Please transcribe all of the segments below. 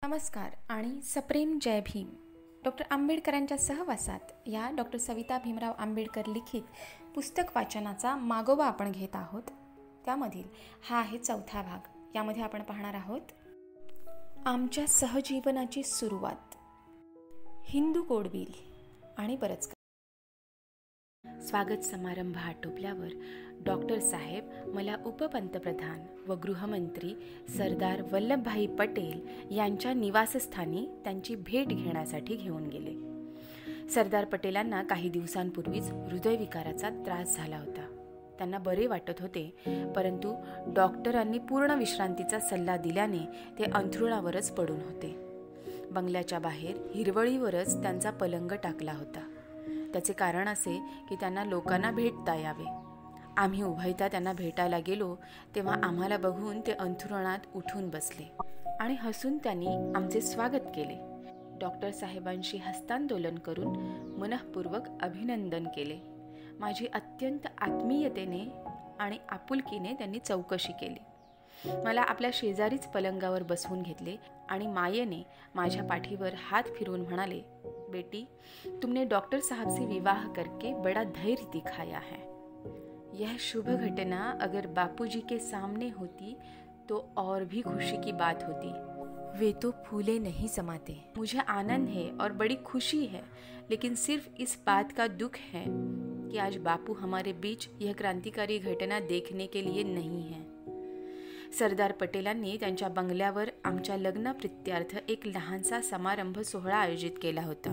नमस्कार आणि सप्रेम जय भीम. डॉक्टर आंबेडकरांच्या सहवासात या डॉक्टर सविता भीमराव आंबेडकर लिखित पुस्तक वाचनाचा मागोवा आपण घेत आहोत. त्यामधील हा आहे चौथा भाग. यामध्ये आपण पाहणार आहोत आमच्या सहजीवनाची सुरुवात, हिंदू कोडबिल आणि बरंच काही. स्वागत समारंभ आटोपल्यावर डॉक्टर साहेब मला उपपंतप्रधान व गृहमंत्री सरदार वल्लभभाई पटेल यांच्या निवासस्थानी त्यांची भेट घेण्यासाठी घेऊन गेले. सरदार पटेलांना काही दिवसांपूर्वीच हृदयविकाराचा त्रास झाला होता. त्यांना बरे वाटत होते, परंतु डॉक्टरांनी पूर्ण विश्रांतीचा सल्ला दिल्याने ते अंथरुणावरच पडून होते. बंगल्याच्या बाहेर हिरवळीवरच त्यांचा पलंग टाकला होता. त्याचे कारण असे की त्यांना लोकांना भेटता यावे. आम्ही उभयता त्यांना भेटायला गेलो तेव्हा आम्हाला बघून ते अंथरुणात उठून बसले आणि हसून त्यांनी आमचे स्वागत केले. डॉक्टर साहेबांशी हस्तांदोलन करून मनःपूर्वक अभिनंदन केले. माझी अत्यंत आत्मीयतेने आणि आपुलकीने त्यांनी चौकशी केली. मला आपल्या शेजारीच पलंगावर बसवून घेतले आणि मायेने माझ्या पाठीवर हात फिरवून म्हणाले, बेटी, तुमने डॉक्टर साहब से विवाह करके बड़ा धैर्य दिखाया है. यह शुभ घटना अगर बापूजी के सामने होती तो और भी खुशी की बात होती. वे तो फूले नहीं समाते. मुझे आनंद है और बड़ी खुशी है, लेकिन सिर्फ इस बात का दुख है कि आज बापू हमारे बीच यह क्रांतिकारी घटना देखने के लिए नहीं है. सरदार पटेलांनी त्यांच्या बंगल्यावर आमच्या लग्नप्रित्यर्थ एक लहानसा समारंभ सोहळा आयोजित केला होता.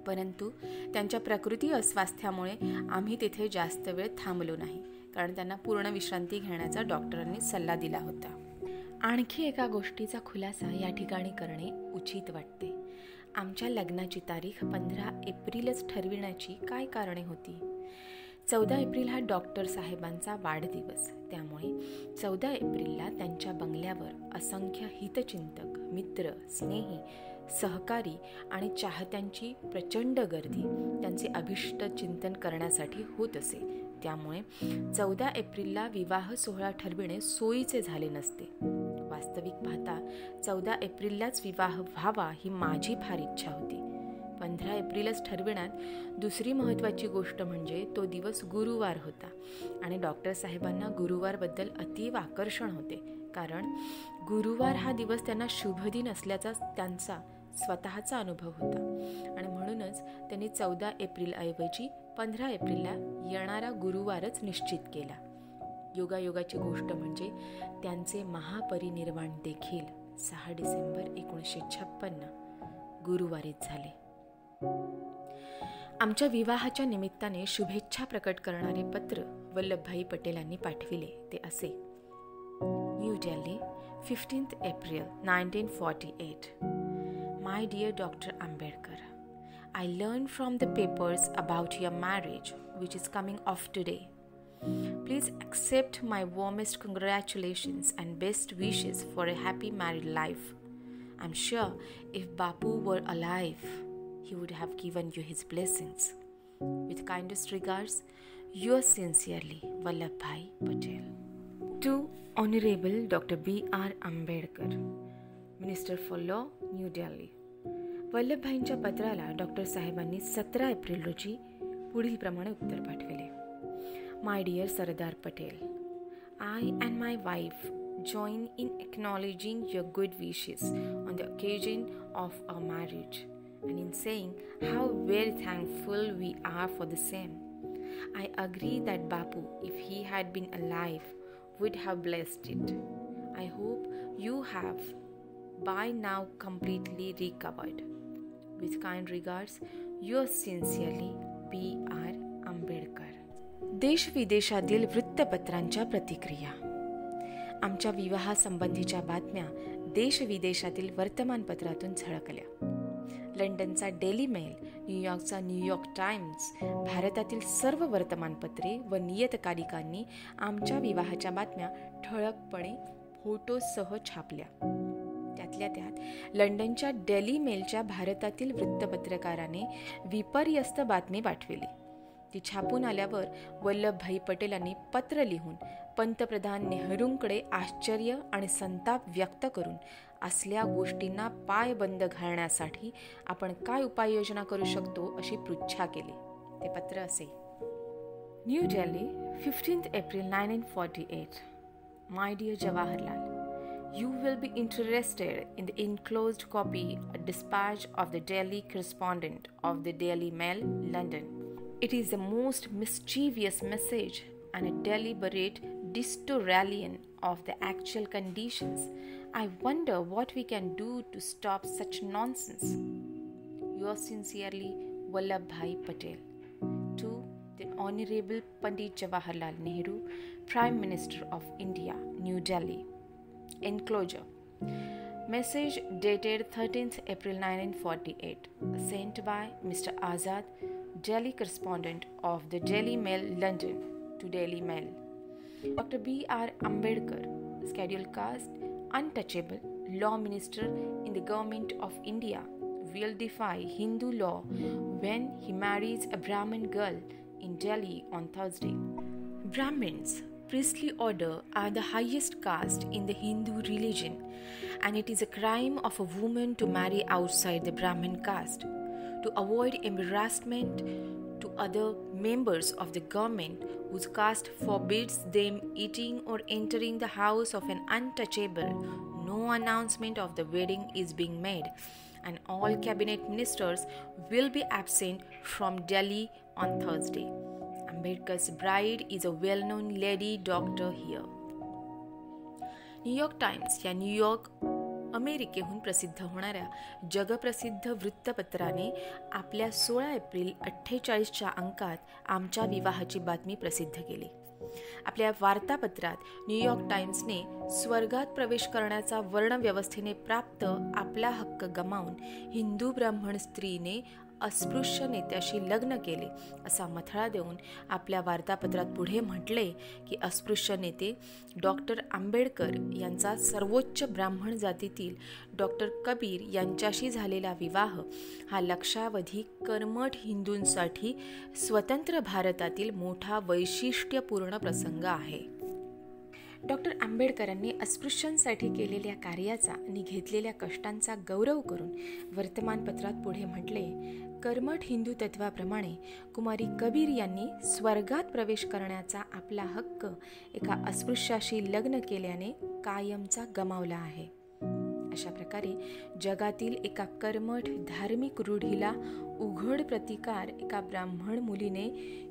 परंतु त्यांच्या प्रकृती अस्वास्थ्यामुळे आम्ही तिथे जास्त वेळ थांबलो नाही, कारण त्यांना पूर्ण विश्रांती घेण्याचा डॉक्टरांनी सल्ला दिला होता. आणखी एका गोष्टीचा खुलासा या ठिकाणी करणे उचित वाटते. आमच्या लग्नाची तारीख 15 एप्रिलच ठरविण्याची काय कारणे होती? 14 एप्रिल हा डॉक्टर साहेबांचा वाढदिवस. त्यामुळे 14 एप्रिलला त्यांच्या बंगल्यावर असंख्य हितचिंतक, मित्र, स्नेही, सहकारी आणि चाहत्यांची प्रचंड गर्दी त्यांचे अभिष्ट चिंतन करण्यासाठी होत असे. त्यामुळे 14 एप्रिलला विवाह सोहळा ठरविणे सोयीचे झाले नसते. वास्तविक पाहता 14 एप्रिललाच विवाह व्हावा ही माझी फार इच्छा होती. 15 एप्रिलच ठरविण्यात दुसरी महत्त्वाची गोष्ट म्हणजे तो दिवस गुरुवार होता आणि डॉक्टर साहेबांना गुरुवारबद्दल अतीव आकर्षण होते, कारण गुरुवार हा दिवस त्यांना शुभदिन असल्याचा त्यांचा स्वतःचा अनुभव होता आणि म्हणूनच त्यांनी 14 एप्रिलऐवजी 15 एप्रिलला येणारा गुरुवारच निश्चित केला. योगायोगाची गोष्ट म्हणजे त्यांचे महापरिनिर्वाण देखील 6 डिसेंबर 1956 गुरुवारीच झाले. आमच्या विवाहाच्या निमित्ताने शुभेच्छा प्रकट करणारे पत्र वल्लभभाई पटेलांनी पाठविले. ते असे: new Delhi, 15th April 1948. My dear Dr. Ambedkar, I learned from the papers about your marriage, which is coming off today. Please accept my warmest congratulations and best wishes for a happy married life. I'm sure if Bapu were alive, he would have given you his blessings. With kindest regards, yours sincerely, Vallabhbhai Patel. To Honorable Dr. B.R. Ambedkar, Minister for Law, New Delhi. वल्लभभाईंच्या पत्राला doctor साहेबांनी 17 April रोजी पुढील प्रमाणे उत्तर पाठविले. My dear Sardar Patel, I and my wife join in acknowledging your good wishes on the occasion of our marriage and in saying how very thankful we are for the same. I agree that Bapu, if he had been alive, would have blessed it. I hope you have by now completely recovered. With kind regards, yours sincerely, B.R. Ambedkar. देश-विदेशातील वृत्तपत्रांच्या प्रतिक्रिया. आमच्या विवाहासंबंधीच्या बातम्या देश-विदेशातील वर्तमानपत्रातून झळकल्या. लंडनचा daily mail, न्यूयॉर्कचा New York times, भारतातील सर्व वर्तमानपत्रे व नियतकालिकांनी आमच्या विवाहाच्या बातम्या ठळकपणे फोटोसह छापल्या. त्यातल्या त्यात लंडनच्या डेली मेलच्या भारतातील वृत्तपत्रकाराने विपर्यस्त बातमी पाठविली. ती छापून आल्यावर वल्लभभाई पटेलांनी पत्र लिहून पंतप्रधान नेहरूंकडे आश्चर्य आणि संताप व्यक्त करून असल्या गोष्टींना पायबंद घालण्यासाठी आपण काय उपाययोजना करू शकतो अशी पृच्छा केली. ते पत्र असे: new Delhi, 15th April 1948. My dear Jawaharlal, you will be interested in the enclosed copy, a dispatch of the Delhi correspondent of the Daily Mail, London. It is the most mischievous message and a deliberate distortion of the actual conditions. I wonder what we can do to stop such nonsense. Yours sincerely, Vallabhbhai Patel. To the Honorable Pandit Jawaharlal Nehru, Prime Minister of India, New Delhi. Enclosure. Message dated 13th April 1948. Sent by Mr. Azad, Delhi correspondent of the Daily Mail, London, to Daily Mail. Dr. B.R. Ambedkar, scheduled caste, untouchable, law minister in the government of India, will defy Hindu law when he marries a Brahmin girl in Delhi on Thursday. Brahmins, priestly order, are the highest caste in the Hindu religion, and it is a crime of a woman to marry outside the Brahmin caste. To avoid embarrassment to other members of the government whose caste forbids them eating or entering the house of an untouchable, no announcement of the wedding is being made, and all cabinet ministers will be absent from Delhi on Thursday. Ambedkar's bride is a well-known lady doctor here. New York times या New York अमेरिकेहून प्रसिद्ध होणाऱ्या जगप्रसिद्ध वृत्तपत्राने आपल्या 16 April 48च्या अंकात आमच्या विवाहाची बातमी प्रसिद्ध केली. आपल्या वार्तापत्रात न्यूयॉर्क टाइम्सने स्वर्गात प्रवेश करण्याचा वर्णव्यवस्थेने प्राप्त आपला हक्क गमावून हिंदू ब्राह्मण स्त्रीने अस्पृश्य नेत्याशी लग्न केले असा मथळा देऊन आपल्या वार्तापत्रात पुढे म्हटले की अस्पृश्य नेते डॉक्टर आंबेडकर यांचा सर्वोच्च ब्राह्मण जातीतील डॉक्टर कबीर यांच्याशी झालेला विवाह हा लक्षावधी कर्मठ हिंदूंसाठी स्वतंत्र भारतातील मोठा वैशिष्ट्यपूर्ण प्रसंग आहे. डॉक्टर आंबेडकरांनी अस्पृश्यांसाठी केलेल्या कार्याचा आणि घेतलेल्या कष्टांचा गौरव करून वर्तमानपत्रात पुढे म्हटले, कर्मठ हिंदू तत्वाप्रमाणे कुमारी कबीर यांनी स्वर्गात प्रवेश करण्याचा आपला हक्क एका अस्पृश्याशी लग्न केल्याने कायमचा गमावला आहे. अशा प्रकारे जगातील एका कर्मठ धार्मिक रूढीला उघड प्रतिकार एका ब्राह्मण मुलीने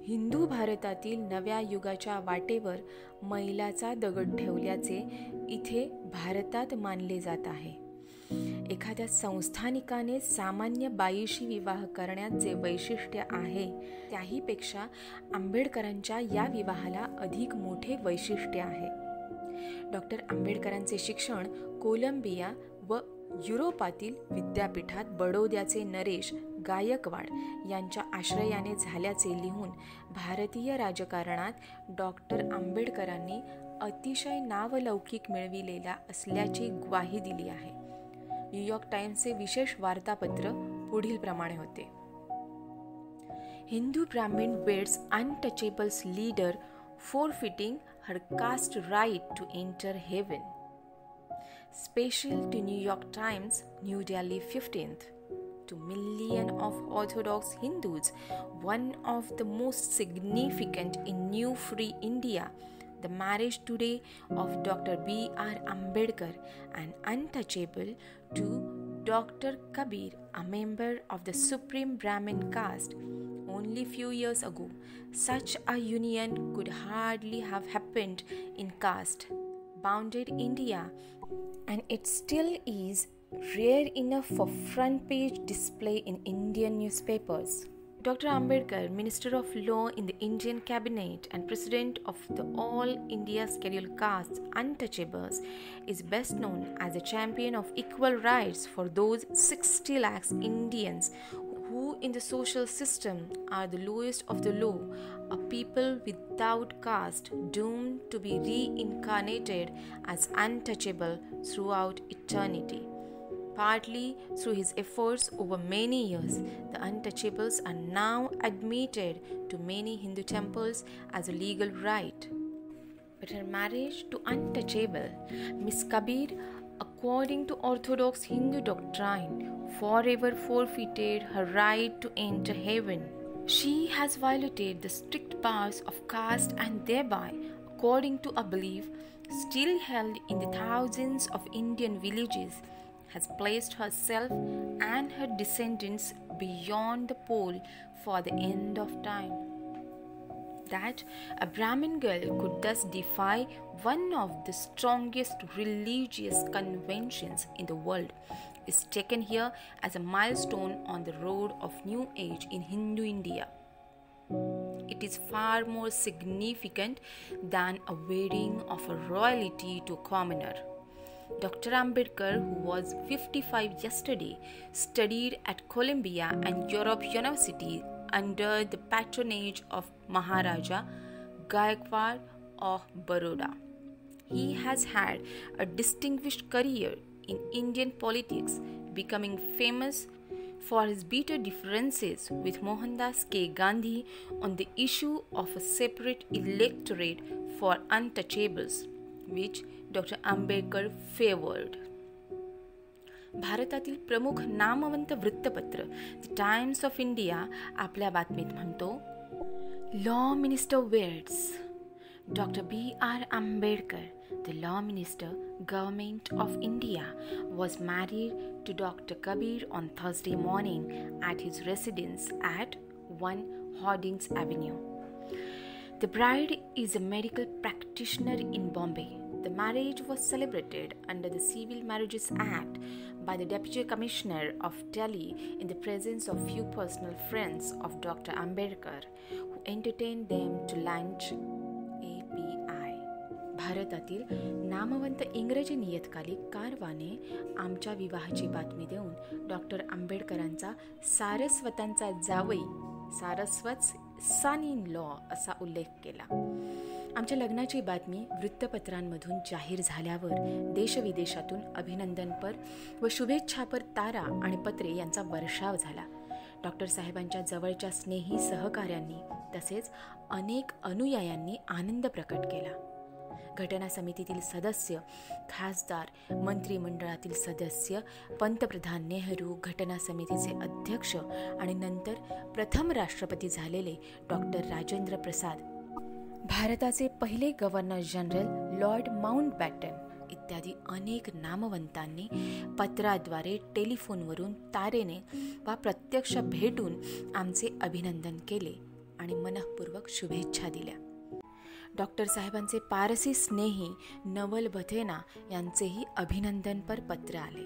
हिंदू भारतातील नव्या युगाच्या वाटेवर मैलाचा दगड ठेवल्याचे इथे भारतात मानले जात आहे. एखाद्या संस्थानिकाने सामान्य बाईशी विवाह करण्यात जे वैशिष्ट्य आहे त्याहीपेक्षा आंबेडकरांच्या या विवाहाला अधिक मोठे वैशिष्ट्य आहे. डॉक्टर आंबेडकरांचे शिक्षण कोलंबिया व युरोपातील विद्यापीठात बडोद्याचे नरेश गायकवाड यांच्या आश्रयाने झाल्याचे लिहून भारतीय राजकारणात डॉक्टर आंबेडकरांनी अतिशय नावलौकिक मिळविलेला असल्याची ग्वाही दिली आहे. न्यूयॉर्क टाइम्सचे विशेष वार्तापत्र पुढील प्रमाणे होते. हिंदू ब्राह्मण weds untouchables leader forfeiting her caste right to enter heaven. Special to New York Times, New Delhi, 15th. To million of Orthodox Hindus, one of the most significant in New Free India, the marriage today of Dr. B.R. Ambedkar, an untouchable, to Dr. Kabir, a member of the Supreme Brahmin caste. Only few years ago, such a union could hardly have happened in caste-bounded India, and it still is rare enough for front-page display in Indian newspapers. Dr. Ambedkar, Minister of Law in the Indian Cabinet and President of the All India Scheduled Castes Untouchables, is best known as a champion of equal rights for those 60 lakhs Indians who in the social system are the lowest of the low, a people without caste doomed to be reincarnated as untouchable throughout eternity. Partly through his efforts over many years, the untouchables are now admitted to many Hindu temples as a legal right. But her marriage to untouchable Miss Kabir, a according to Orthodox Hindu doctrine, forever forfeited her right to enter heaven. She has violated the strict bars of caste and thereby, according to a belief still held in the thousands of Indian villages, has placed herself and her descendants beyond the pole for the end of time. That a Brahmin girl could thus defy one of the strongest religious conventions in the world is taken here as a milestone on the road of New Age in Hindu India. It is far more significant than a wedding of a royalty to a commoner. Dr. Ambedkar, who was 55 yesterday, studied at Columbia and Europe University under the patronage of Maharaja Gaikwad of Baroda. He has had a distinguished career in Indian politics, becoming famous for his bitter differences with Mohandas K. Gandhi on the issue of a separate electorate for untouchables, which Dr. Ambedkar favored. भारतातील प्रमुख नामवंत वृत्तपत्र the times of India आपल्या बातमीत म्हणतो, law minister weds. Dr. B.R. Ambedkar, the law minister, Government of India, was married to Dr. Kabir on Thursday morning at his residence at 1 Hardings Avenue. The bride is a medical practitioner in Bombay. The marriage was celebrated under the Civil Marriages Act by the Deputy Commissioner of Delhi in the presence of few personal friends of Dr. Ambedkar, who entertained them to lunch. API. भारतातील नामवंत इंग्रजी नियतकालिक कारवाने आमच्या विवाहाची बातमी देऊन doctor आंबेडकरांचा सारस्वतांचा जावई, सारस्वत सन इन लॉ असा उल्लेख केला. आमच्या लग्नाची बातमी वृत्तपत्रांमधून जाहीर झाल्यावर देशविदेशातून अभिनंदनपर व शुभेच्छापर तारा आणि पत्रे यांचा वर्षाव झाला. डॉक्टर साहेबांच्या जवळच्या स्नेही सहकाऱ्यांनी तसेच अनेक अनुयायांनी आनंद प्रकट केला. घटना समितीतील सदस्य, खासदार, मंत्रिमंडळातील सदस्य, पंतप्रधान नेहरू, घटना समितीचे अध्यक्ष आणि नंतर प्रथम राष्ट्रपती झालेले डॉक्टर राजेंद्र प्रसाद, भारताचे पहिले गव्हर्नर जनरल लॉर्ड माउंटबॅटन इत्यादी अनेक नामवंतांनी पत्राद्वारे, टेलिफोनवरून, तारेने वा प्रत्यक्ष भेटून आमचे अभिनंदन केले आणि मनःपूर्वक शुभेच्छा दिल्या. डॉक्टर साहेबांचे पारसी स्नेही नवल भथेना यांचेही अभिनंदनपर पत्र आले.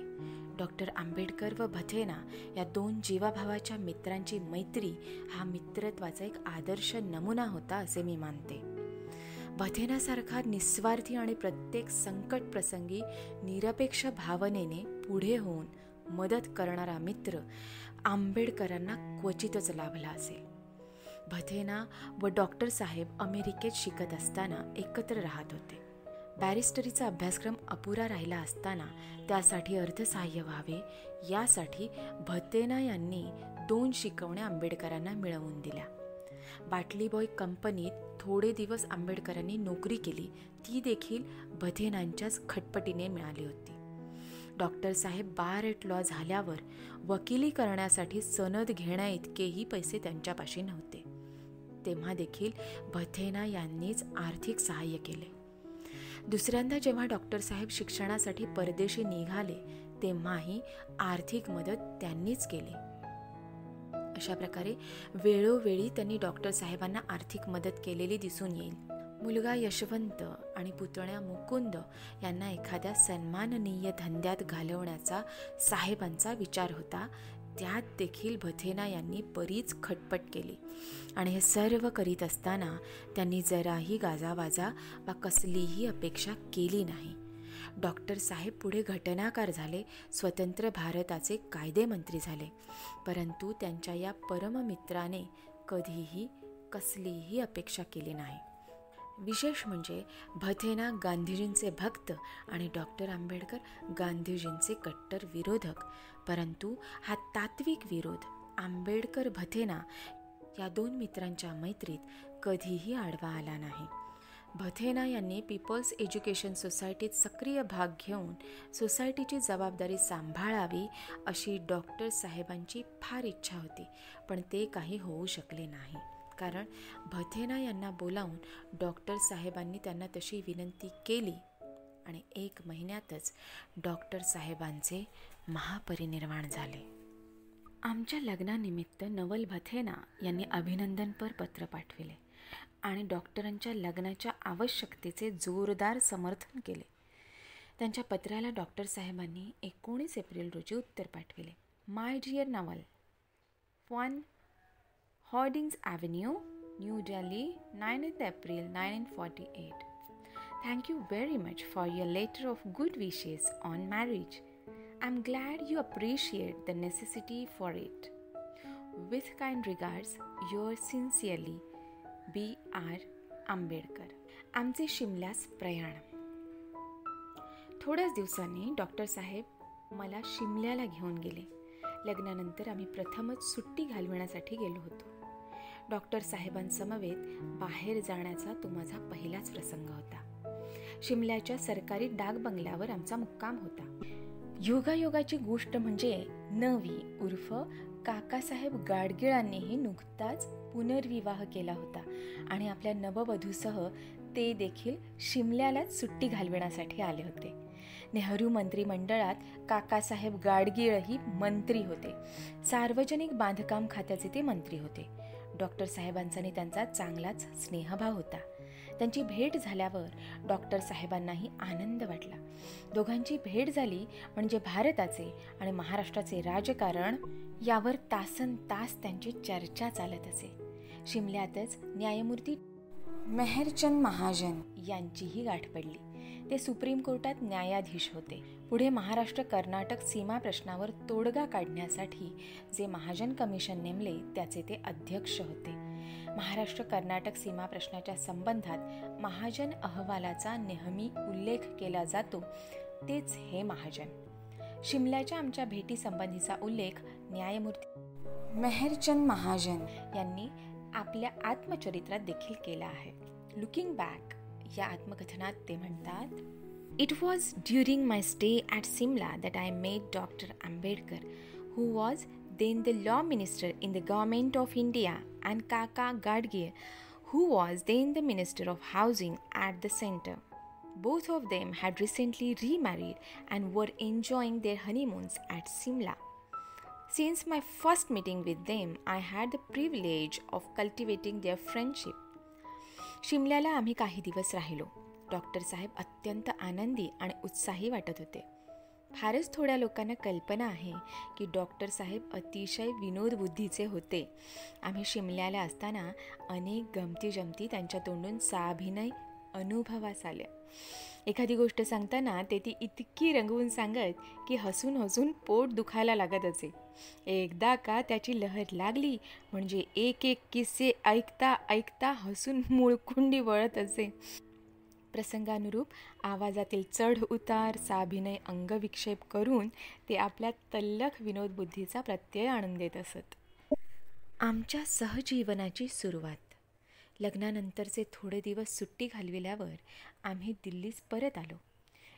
डॉक्टर आंबेडकर व भथेना या दोन जीवाभावाच्या मित्रांची मैत्री हा मित्रत्वाचा एक आदर्श नमुना होता असे मी मानते. भथेनासारखा निस्वार्थी आणि प्रत्येक संकट प्रसंगी निरपेक्ष भावनेने पुढे होऊन मदत करणारा मित्र आंबेडकरांना क्वचितच लाभला असेल. भथेना व डॉक्टर साहेब अमेरिकेत शिकत असताना एकत्र राहत होते. बॅरिस्टरीचा अभ्यासक्रम अपुरा राहिला असताना त्यासाठी अर्थसहाय्य व्हावे यासाठी भथेना यांनी 2 शिकवण्या आंबेडकरांना मिळवून दिल्या. बाटली बॉय कंपनीत थोडे दिवस आंबेडकरांनी नोकरी केली, ती देखील भथेनांच्याच खटपटीने मिळाली होती. डॉक्टर साहेब बार एट लॉ झाल्यावर वकिली करण्यासाठी सनद घेण्या इतकेही पैसे त्यांच्यापाशी नव्हते. तेव्हा देखील भथेना यांनीच आर्थिक सहाय्य केले. दुसऱ्यांदा जेव्हा डॉक्टर साहेब शिक्षणासाठी परदेशी निघाले तेव्हाही आर्थिक मदत त्यांनीच केली. अशा प्रकारे वेळोवेळी त्यांनी डॉक्टर साहेबांना आर्थिक मदत केलेली दिसून येईल. मुलगा यशवंत आणि पुतण्या मुकुंद यांना एखाद्या सन्माननीय धंद्यात घालवण्याचा साहेबांचा विचार होता. त्यात देखील भथेना यांनी बरीच खटपट केली आणि हे सर्व करीत असताना त्यांनी जराही गाजावाजा वा कसलीही अपेक्षा केली नाही. डॉक्टर साहेब पुढे घटनाकार झाले, स्वतंत्र भारताचे कायदेमंत्री झाले, परंतु त्यांच्या या परममित्राने कधीही कसलीही अपेक्षा केली नाही. विशेष म्हणजे भथेना गांधीजींचे भक्त आणि डॉक्टर आंबेडकर गांधीजींचे कट्टर विरोधक, परंतु हा तात्विक विरोध आंबेडकर भथेना या 2 मित्रांच्या मैत्रीत कधीही आडवा आला नाही. भथेना यांनी पीपल्स एज्युकेशन सोसायटीत सक्रिय भाग घेऊन सोसायटीची जबाबदारी सांभाळावी अशी डॉक्टर साहेबांची फार इच्छा होती, पण ते काही होऊ शकले नाही. कारण भथेना यांना बोलावून डॉक्टर साहेबांनी त्यांना तशी विनंती केली आणि 1 महिन्यातच डॉक्टर साहेबांचे महापरिनिर्वाण झाले. आमच्या लग्नानिमित्त नवल भथेना यांनी अभिनंदनपर पत्र पाठविले आणि डॉक्टरांच्या लग्नाच्या आवश्यकतेचे जोरदार समर्थन केले. त्यांच्या पत्राला डॉक्टर साहेबांनी 19 एप्रिल रोजी उत्तर पाठविले. My dear Naval, 1 Hardinge's avenue, New Delhi, 9th April 1948. Thank you very much for your letter of good wishes on marriage. I'm glad you appreciate the necessity for it. With kind regards, yours sincerely, B.R. Ambedkar. आमचे शिमल्यास प्रयाण. थोड्याच दिवसांनी doctor साहेब मला शिमल्याला घेऊन गेले. लग्नानंतर आम्ही प्रथमच सुट्टी घालविण्यासाठी गेलो होतो. डॉक्टर साहेबांसमवेत बाहेर जाण्याचा तो माझा पहिलाच प्रसंग होता. शिमल्याच्या सरकारी डाक बंगल्यावर आमचा मुक्काम होता. योगायोगाची गोष्ट म्हणजे नवी उर्फ काकासाहेब गाडगिळांनीही नुकताच पुनर्विवाह केला होता आणि आपल्या नववधूसह ते देखील शिमल्यालाच सुट्टी घालविण्यासाठी आले होते. नेहरू मंत्रिमंडळात काकासाहेब गाडगीळही मंत्री होते. सार्वजनिक बांधकाम खात्याचे ते मंत्री होते. डॉक्टर साहेबांचा आणि त्यांचा चांगलाच स्नेहभाव होता. त्यांची भेट झाल्यावर डॉक्टर साहेबांनाही आनंद वाटला. दोघांची भेट झाली म्हणजे भारताचे आणि महाराष्ट्राचे राजकारण यावर तासनतास त्यांची चर्चा चालत असे. शिमल्यातच न्यायमूर्ती मेहरचंद महाजन यांचीही गाठ पडली. ते सुप्रीम कोर्टात न्यायाधीश होते. पुढे महाराष्ट्र कर्नाटक सीमा प्रश्नावर तोडगा काढण्यासाठी जे महाजन कमिशन नेमले त्याचे ते अध्यक्ष होते. महाराष्ट्र कर्नाटक सीमा प्रश्नाच्या संबंधात महाजन अहवालाचा नेहमी उल्लेख केला जातो तेच हे महाजन. शिमल्याच्या आमच्या भेटीसंबंधीचा उल्लेख न्यायमूर्ती मेहरचंद महाजन यांनी आपल्या आत्मचरित्रात देखील केला आहे. लुकिंग बॅक या आत्मकथनात ते म्हणतात, it was during my stay at Simla that I met doctor Ambedkar, who was then the law minister in the government of India, and Kaka Gadgir, who was then the minister of housing at the center. Both of them had recently remarried and were enjoying their honeymoons at Simla. Since my first meeting with them, I had the privilege of cultivating their friendship. शिमल्याला आम्ही काही दिवस राहिलो. Doctor साहेब अत्यंत आनंदी आणि उत्साही वाटत होते. फारच थोड्या लोकांना कल्पना आहे की डॉक्टर साहेब अतिशय विनोदबुद्धीचे होते. आम्ही शिमल्याला असताना अनेक गमती जमती त्यांच्या तोंडून साभिनय अनुभवास आल्या. एखादी गोष्ट सांगताना ते ती इतकी रंगवून सांगत की हसून हसून पोट दुखायला लागत असे. एकदा का त्याची लहर लागली म्हणजे एक एक किस्से ऐकता ऐकता हसून मुळकुंडी वळत असे. प्रसंगानुरूप आवाजातील चढ उतार साभिनय अंगविक्षेप करून ते आपल्या तल्लख विनोदबुद्धीचा प्रत्यय आणून देत असत. आमच्या सहजीवनाची सुरुवात. लग्नानंतरचे थोडे दिवस सुट्टी घालविल्यावर आम्ही दिल्लीस परत आलो.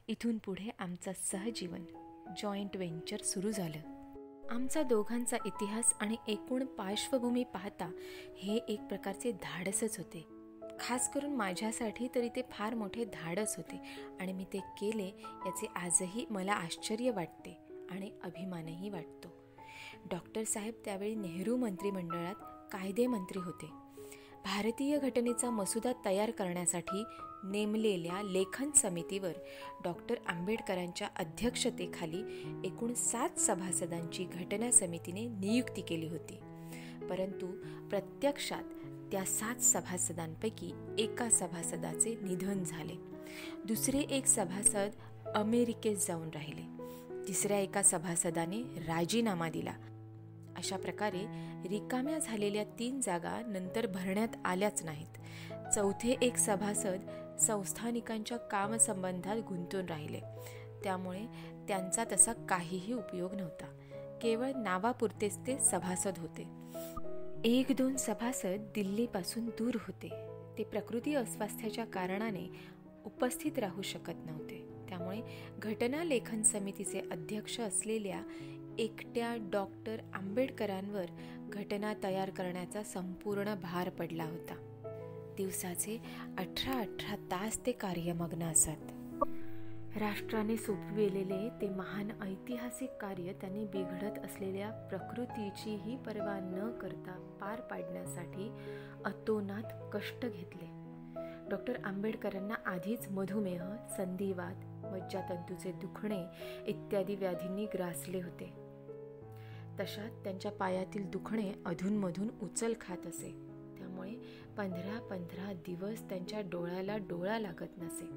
इथून पुढे आमचं सहजीवन जॉईंट व्हेंचर सुरू झालं. आमचा दोघांचा इतिहास आणि एकूण पार्श्वभूमी पाहता हे एक प्रकारचे धाडसच होते. खास करून माझ्यासाठी तरी ते फार मोठे धाडस होते आणि मी ते केले याचे आजही मला आश्चर्य वाटते आणि अभिमानही वाटतो. डॉक्टर साहेब त्यावेळी नेहरू मंत्रिमंडळात कायदे मंत्री होते. भारतीय घटनेचा मसुदा तयार करण्यासाठी नेमलेल्या लेखन समितीवर डॉक्टर आंबेडकरांच्या अध्यक्षतेखाली एकूण 7 सभासदांची घटना समितीने नियुक्ती केली होती. परंतु प्रत्यक्षात त्या 7 सभासदांपैकी एका सभासदाचे निधन झाले. दुसरे एक सभासद अमेरिकेत जाऊन राहिले. तिसऱ्या एका सभासदाने राजीनामा दिला. अशा प्रकारे रिकाम्या झालेल्या 3 जागा नंतर भरण्यात आल्याच नाहीत. चौथे एक सभासद संस्थानिकांच्या कामसंबंधात गुंतून राहिले. त्यामुळे त्यांचा तसा काहीही उपयोग नव्हता. केवळ नावापुरतेच ते सभासद होते. 1-2 सभासद दिल्लीपासून दूर होते. ते प्रकृती अस्वास्थ्याच्या कारणाने उपस्थित राहू शकत नव्हते. त्यामुळे घटना लेखन समितीचे अध्यक्ष असलेल्या एकट्या डॉक्टर आंबेडकरांवर घटना तयार करण्याचा संपूर्ण भार पडला होता. दिवसाचे 18 तास ते कार्यमग्न असत. राष्ट्राने सोपविलेले ते महान ऐतिहासिक कार्य त्यांनी बिघडत असलेल्या प्रकृतीचीही पर्वा न करता पार पाडण्यासाठी अतोनात कष्ट घेतले. डॉक्टर आंबेडकरांना आधीच मधुमेह, संधिवात, मज्जातंतूचे दुखणे इत्यादी व्याधींनी ग्रासले होते. तशात त्यांच्या पायातील दुखणे अधूनमधून उचल खात असे. त्यामुळे 15 दिवस त्यांच्या डोळ्याला डोळा लागत नसे.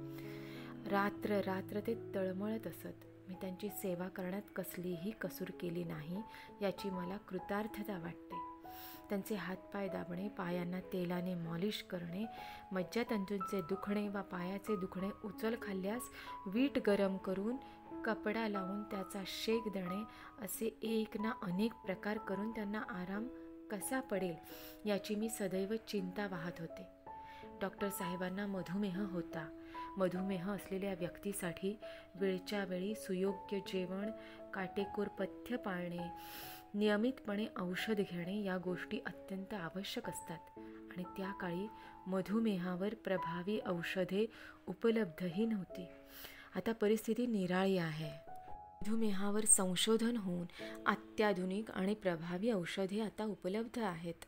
रात्र ते तळमळत असत. मी त्यांची सेवा करण्यात कसलीही कसूर केली नाही याची मला कृतार्थता वाटते. त्यांचे हातपाय दाबणे, पायांना तेलाने मॉलिश करणे, मज्जातंतूंचे दुखणे वा पायाचे दुखणे उचल खाल्ल्यास वीट गरम करून कपडा लावून त्याचा शेक देणे असे एक ना अनेक प्रकार करून त्यांना आराम कसा पडेल याची मी सदैव चिंता वाहत होते. डॉक्टर साहेबांना मधुमेह होता. मधुमेह असलेल्या व्यक्तीसाठी वेळच्या वेळी सुयोग्य जेवण, काटेकोर पथ्य पाळणे, नियमितपणे औषध घेणे या गोष्टी अत्यंत आवश्यक असतात आणि त्या काळी मधुमेहावर प्रभावी औषधे उपलब्धही नव्हती. आता परिस्थिती निराळी आहे. मधुमेहावर संशोधन होऊन अत्याधुनिक आणि प्रभावी औषधे आता उपलब्ध आहेत.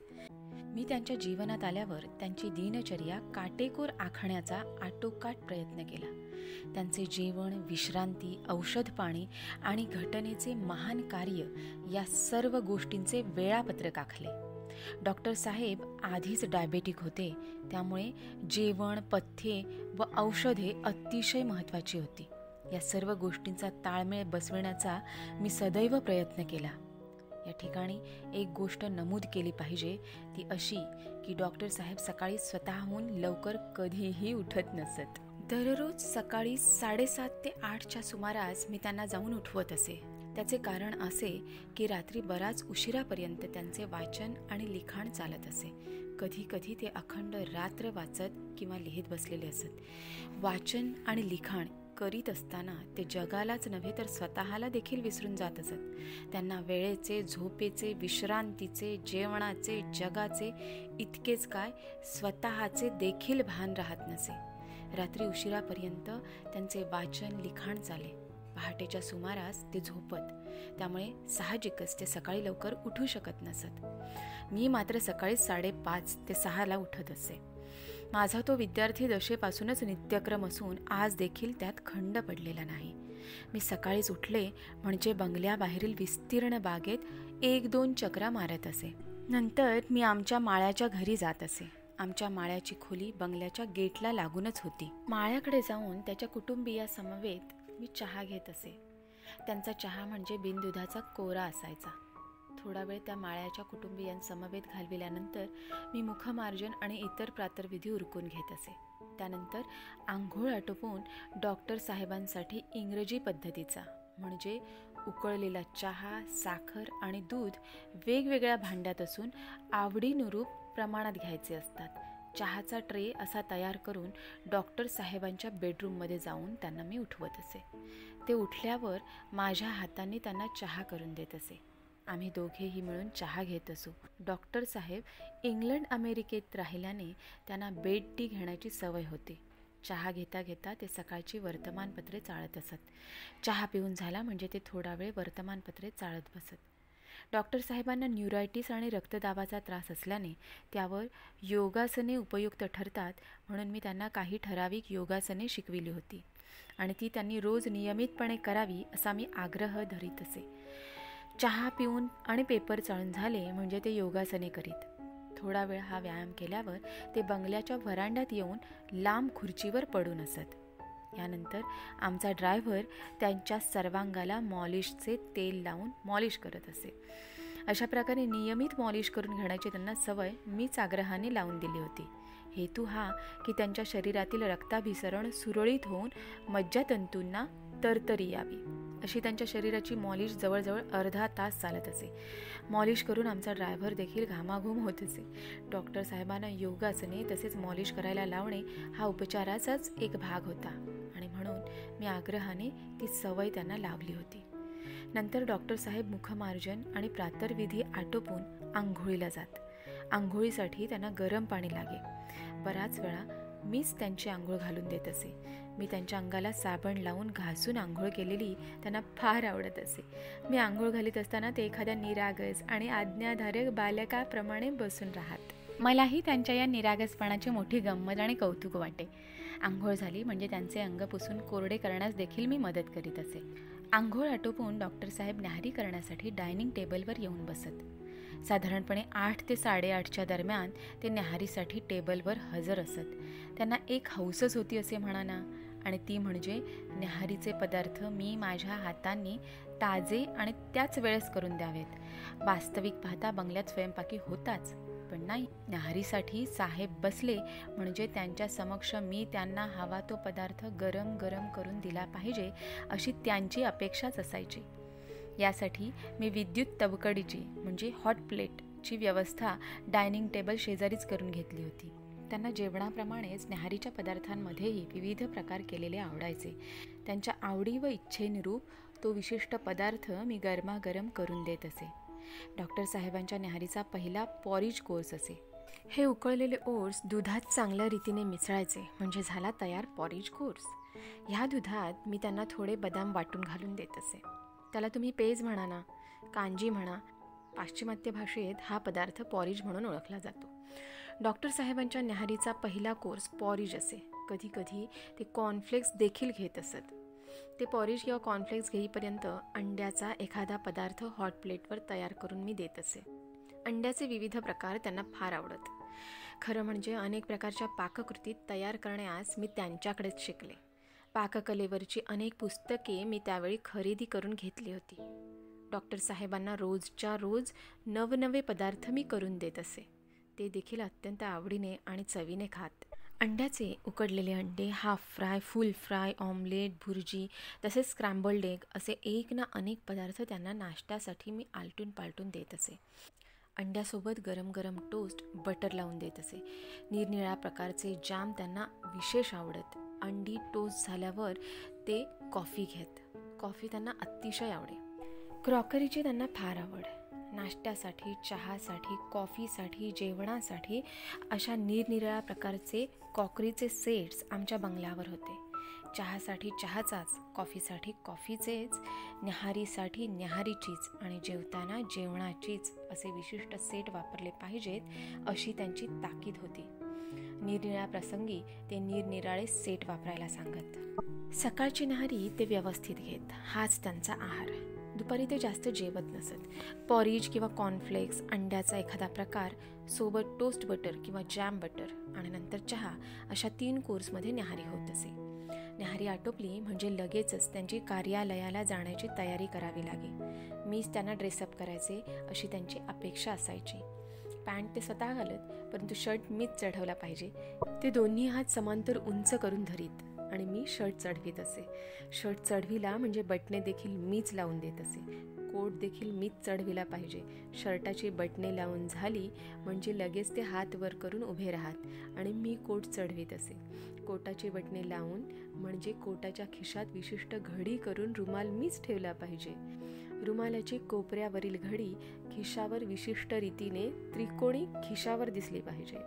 मी त्यांच्या जीवनात आल्यावर त्यांची दिनचर्या काटेकोर आखण्याचा आटोकाट प्रयत्न केला. त्यांचे जेवण, विश्रांती, औषध पाणी आणि घटनेचे महान कार्य या सर्व गोष्टींचे वेळापत्रक आखले. डॉक्टर साहेब आधीच डायबेटिक होते. त्यामुळे जेवण, पथ्ये व औषधे अतिशय महत्त्वाची होती. या सर्व गोष्टींचा ताळमेळ बसविण्याचा मी सदैव प्रयत्न केला. या ठिकाणी एक गोष्ट नमूद केली पाहिजे, ती अशी की डॉक्टर साहेब सकाळी स्वतःहून लवकर कधीही उठत नसत. दररोज सकाळी 7:30 ते 8च्या सुमारास मी त्यांना जाऊन उठवत असे. त्याचे कारण असे की रात्री बराच उशिरापर्यंत त्यांचे वाचन आणि लिखाण चालत असे. कधी कधी ते अखंड रात्र वाचत किंवा लिहित बसलेले असत. वाचन आणि लिखाण करीत असताना ते जगालाच नव्हे तर स्वतःला देखील विसरून जात असत. त्यांना वेळेचे, झोपेचे, विश्रांतीचे, जेवणाचे, जगाचे इतकेच काय स्वतःचे देखील भान राहत नसे. रात्री उशिरापर्यंत त्यांचे वाचन, लिखाण चाले. पहाटेच्या सुमारास ते झोपत. त्यामुळे साहजिकच ते सकाळी लवकर उठू शकत नसत. मी मात्र सकाळी 5:30 ते 6ला उठत असे. माझा तो विद्यार्थी दशेपासूनच नित्यक्रम असून आज देखील त्यात खंड पडलेला नाही. मी सकाळीच उठले म्हणजे बंगल्याबाहेरील विस्तीर्ण बागेत 1-2 चक्रा मारत असे. नंतर मी आमच्या माळ्याच्या घरी जात असे. आमच्या माळ्याची खोली बंगल्याच्या गेटला लागूनच होती. माळ्याकडे जाऊन त्याच्या कुटुंबियासमवेत मी चहा घेत असे. त्यांचा चहा म्हणजे बिनदुधाचा कोरा असायचा. थोडा वेळ त्या माळ्याच्या कुटुंबियांसमवेत घालविल्यानंतर मी मुखमार्जन आणि इतर प्रातर्विधी उरकून घेत असे. त्यानंतर आंघोळ आटोपून डॉक्टर साहेबांसाठी इंग्रजी पद्धतीचा म्हणजे उकळलेला चहा, साखर आणि दूध वेगवेगळ्या भांड्यात असून आवडीनुरूप प्रमाणात घ्यायचे असतात. चहाचा ट्रे असा तयार करून डॉक्टर साहेबांच्या बेडरूममध्ये जाऊन त्यांना मी उठवत असे. ते उठल्यावर माझ्या हाताने त्यांना चहा करून देत असे. आम्ही दोघेही मिळून चहा घेत असू. डॉक्टर साहेब इंग्लंड अमेरिकेत राहिल्याने त्यांना बेड टी घेण्याची सवय होती. चहा घेता घेता ते सकाळची वर्तमानपत्रे चाळत असत. चहा पिऊन झाला म्हणजे ते थोडा वेळ वर्तमानपत्रे चाळत बसत. डॉक्टर साहेबांना न्यूरायटिस आणि रक्तदाबाचा त्रास असल्याने त्यावर योगासने उपयुक्त ठरतात म्हणून मी त्यांना काही ठराविक योगासने शिकविली होती आणि ती त्यांनी रोज नियमितपणे करावी असा मी आग्रह धरीत असे. चहा पिऊन आणि पेपर चाळून झाले म्हणजे ते योगासने करीत. थोडा वेळ हा व्यायाम केल्यावर ते बंगल्याच्या व्हरांड्यात येऊन लांब खुर्चीवर पडून असत. यानंतर आमचा ड्रायव्हर त्यांच्या सर्वांगाला मॉलिशचे तेल लावून मॉलिश करत असे. अशा प्रकारे नियमित मॉलिश करून घेण्याची त्यांना सवय मीच आग्रहाने लावून दिली होती. हेतू हा की त्यांच्या शरीरातील रक्ताभिसरण सुरळीत होऊन मज्जातंतूंना तरतरी यावी अशी त्यांच्या शरीराची मॉलिश जवळजवळ अर्धा तास चालत असे. मॉलिश करून आमचा ड्रायव्हर देखील घामाघूम होत असे. डॉक्टर साहेबांना योगासने तसेच मॉलिश करायला लावणे हा उपचाराचाच एक भाग होता आणि म्हणून मी आग्रहाने ती सवय त्यांना लावली होती. नंतर डॉक्टर साहेब मुखमार्जन आणि प्रातर्विधी आटोपून आंघोळीला जात. आंघोळीसाठी त्यांना गरम पाणी लागे. बराच वेळा मीच त्यांची आंघोळ घालून देत असे. मी त्यांच्या अंगाला साबण लावून घासून आंघोळ केलेली त्यांना फार आवडत असे. मी आंघोळ घालीत असताना ते एखाद्या निरागस आणि आज्ञाधारक बालकाप्रमाणे बसून राहत. मलाही त्यांच्या या निरागसपणाची मोठी गंमत आणि कौतुक वाटे. आंघोळ झाली म्हणजे त्यांचे अंग पुसून कोरडे करण्यास देखील मी मदत करीत असे. आंघोळ आटोपून डॉक्टर साहेब न्याहारी करण्यासाठी डायनिंग टेबलवर येऊन बसत. साधारणपणे 8 ते 8:30च्या दरम्यान ते न्याहारीसाठी टेबलवर हजर असत. त्यांना एक हौसच होती असे म्हणा ना, आणि ती म्हणजे न्याहारीचे पदार्थ मी माझ्या हातांनी ताजे आणि त्याच वेळेस करून द्यावेत. वास्तविक पाहता बंगल्यात स्वयंपाकी होताच, पण नाही, न्याहारीसाठी साहेब बसले म्हणजे त्यांच्या समक्ष मी त्यांना हवा तो पदार्थ गरम गरम करून दिला पाहिजे अशी त्यांची अपेक्षाच असायची. यासाठी मी विद्युत तवकडीची म्हणजे हॉट प्लेटची व्यवस्था डायनिंग टेबल शेजारीच करून घेतली होती. त्यांना जेवणाप्रमाणेच न्याहारीच्या पदार्थांमध्येही विविध प्रकार केलेले आवडायचे. त्यांच्या आवडी व इच्छेनुरूप तो विशिष्ट पदार्थ मी गरमागरम करून देत असे. डॉक्टर साहेबांच्या न्याहारीचा पहिला पॉरिज कोर्स असे. हे उकळलेले ओट्स दुधात चांगल्या रीतीने मिसळायचे म्हणजे झाला तयार पॉरिज कोर्स. ह्या दुधात मी त्यांना थोडे बदाम वाटून घालून देत असे. त्याला तुम्ही पेज म्हणा ना, कांजी म्हणा, पाश्चिमात्य भाषेत हा पदार्थ पॉरिज म्हणून ओळखला जातो. डॉक्टर साहेबांच्या न्याहारीचा पहिला कोर्स पॉरिज असे. कधी कधी ते कॉर्नफ्लेक्स देखील घेत असत. ते पॉरिज किंवा कॉर्नफ्लेक्स घेईपर्यंत अंड्याचा एखादा पदार्थ हॉट प्लेटवर तयार करून मी देत असे. अंड्याचे विविध प्रकार त्यांना फार आवडत. खरं म्हणजे अनेक प्रकारच्या पाककृती तयार करण्यास मी त्यांच्याकडेच शिकले. पाककलेवरची अनेक पुस्तके मी त्यावेळी खरेदी करून घेतली होती. डॉक्टर साहेबांना रोजच्या रोज नवनवे पदार्थ मी करून देत असे. ते देखील अत्यंत आवडीने आणि चवीने खात. अंड्याचे उकडलेले अंडे, हाफ फ्राय, फुल फ्राय, ऑमलेट, भुर्जी तसेच स्क्रॅम्बल्ड एग असे एक ना अनेक पदार्थ त्यांना नाश्त्यासाठी मी आलटून पालटून देत असे. अंड्यासोबत गरम गरम टोस्ट बटर लावून देत असे. निरनिळ्या प्रकारचे जॅम त्यांना विशेष आवडत. अंडी टोस्ट झाल्यावर ते कॉफी घेत. कॉफी त्यांना अतिशय आवडे. क्रॉकरीची त्यांना फार आवड. नाश्त्यासाठी, चहासाठी, कॉफीसाठी, जेवणासाठी अशा निरनिराळ्या प्रकारचे क्रॉकरीचे सेट्स आमच्या बंगल्यावर होते. चहासाठी चहाचाच, कॉफीसाठी कॉफीचेच, न्याहारीसाठी न्याहारीचीच आणि जेवताना जेवणाचीच असे विशिष्ट सेट वापरले पाहिजेत अशी त्यांची ताकीद होती. निरनिराळ्या प्रसंगी ते निरनिराळे सेट वापरायला सांगत. सकाळची न्याहारी ते व्यवस्थित घेत. हाच त्यांचा आहार. दुपारी ते जास्त जेवत नसत. पॉरिज किंवा कॉर्नफ्लेक्स, अंड्याचा एखादा प्रकार, सोबत टोस्ट बटर किंवा जॅम बटर आणि नंतर चहा अशा 3 कोर्समध्ये न्याहारी होत असे. न्याहारी आटोपली म्हणजे लगेचच त्यांची कार्यालयाला जाण्याची तयारी करावी लागे. मीच त्यांना ड्रेसअप करायचे अशी त्यांची अपेक्षा असायची. पॅन्ट ते स्वतः घालत, परंतु शर्ट मीच चढवला पाहिजे. ते दोन्ही हात समांतर उंच करून धरीत आणि मी शर्ट चढवीत असे. शर्ट चढविला म्हणजे बटणे देखील मीच लावून देत असे. कोट देखील मीच चढविला पाहिजे. शर्टाची बटणे लावून झाली म्हणजे लगेच ते हात वर करून उभे राहत आणि मी कोट चढवीत असे. कोटाची बटणे लावून म्हणजे कोटाच्या खिशात विशिष्ट घडी करून रुमाल मीच ठेवला पाहिजे. रुमालाची कोपऱ्यावरील घडी खिशावर विशिष्ट रीतीने त्रिकोणी खिशावर दिसली पाहिजे.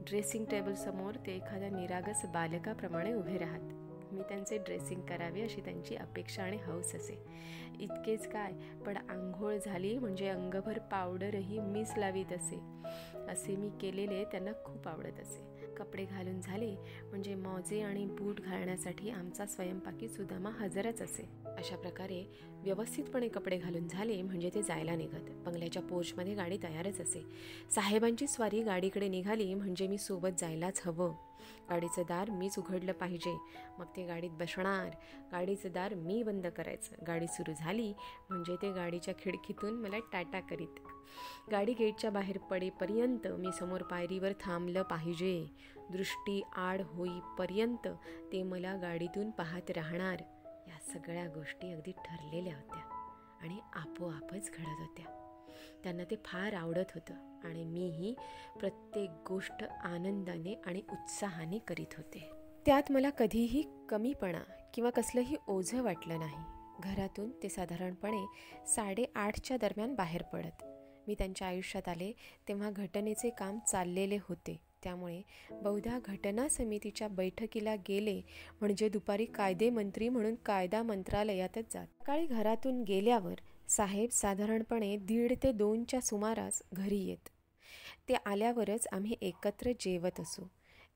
ड्रेसिंग टेबल समोर ते एखाद्या निरागस बालकाप्रमाणे उभे राहत. मी त्यांचे ड्रेसिंग करावे अशी त्यांची अपेक्षा आणि हौस असे. इतकेच काय, पण आंघोळ झाली म्हणजे अंगभर पावडरही मीच लावीत असे. असे मी केलेले त्यांना खूप आवडत असे. कपडे घालून झाले म्हणजे मोजे आणि बूट घालण्यासाठी आमचा स्वयंपाकी सुदामा हजरच असे. अशा प्रकारे व्यवस्थितपणे कपडे घालून झाले म्हणजे ते जायला निघत. बंगल्याच्या पोर्चमध्ये गाडी तयारच असे. साहेबांची स्वारी गाडीकडे निघाली म्हणजे मी सोबत जायलाच हवं. गाडीचं दार मीच उघडलं पाहिजे. मग ते गाडीत बसणार. गाडीचं दार मी बंद करायचं. गाडी सुरू झाली म्हणजे ते गाडीच्या खिडकीतून मला टाटा करीत. गाडी गेटच्या बाहेर पडेपर्यंत मी समोर पायरीवर थांबलं पाहिजे. दृष्टी आड होईपर्यंत ते मला गाडीतून पाहत राहणार. या सगळ्या गोष्टी अगदी ठरलेल्या होत्या आणि आपोआपच घडत होत्या. त्यांना ते फार आवडत होतं आणि मीही प्रत्येक गोष्ट आनंदाने आणि उत्साहाने करीत होते. त्यात मला कधीही कमीपणा किंवा कसलंही ओझं वाटलं नाही. घरातून ते साधारणपणे 8:30च्या दरम्यान बाहेर पडत. मी त्यांच्या आयुष्यात आले तेव्हा घटनेचे काम चाललेले होते. त्यामुळे बहुधा घटना समितीच्या बैठकीला गेले म्हणजे दुपारी कायदेमंत्री म्हणून कायदा मंत्रालयातच जात. सकाळी घरातून गेल्यावर साहेब साधारणपणे 1:30 ते 2च्या सुमारास घरी येत. ते आल्यावरच आम्ही एकत्र जेवत असू.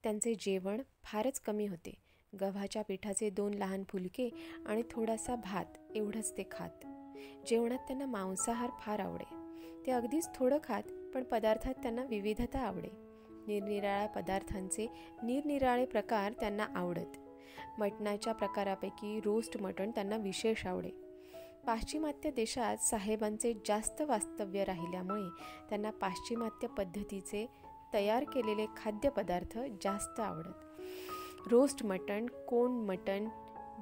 त्यांचे जेवण फारच कमी होते. गव्हाच्या पिठाचे 2 लहान फुलके आणि थोडासा भात एवढंच ते खात. जेवणात त्यांना मांसाहार फार आवडे. ते अगदीच थोडं खात, पण पदार्थात त्यांना विविधता आवडे. निरनिराळ्या पदार्थांचे निरनिराळे प्रकार त्यांना आवडत. मटणाच्या प्रकारापैकी रोस्ट मटण त्यांना विशेष आवडे. पाश्चिमात्य देशात साहेबांचे जास्त वास्तव्य राहिल्यामुळे त्यांना पाश्चिमात्य पद्धतीचे तयार केलेले खाद्यपदार्थ जास्त आवडत. रोस्ट मटण, कोंड मटण,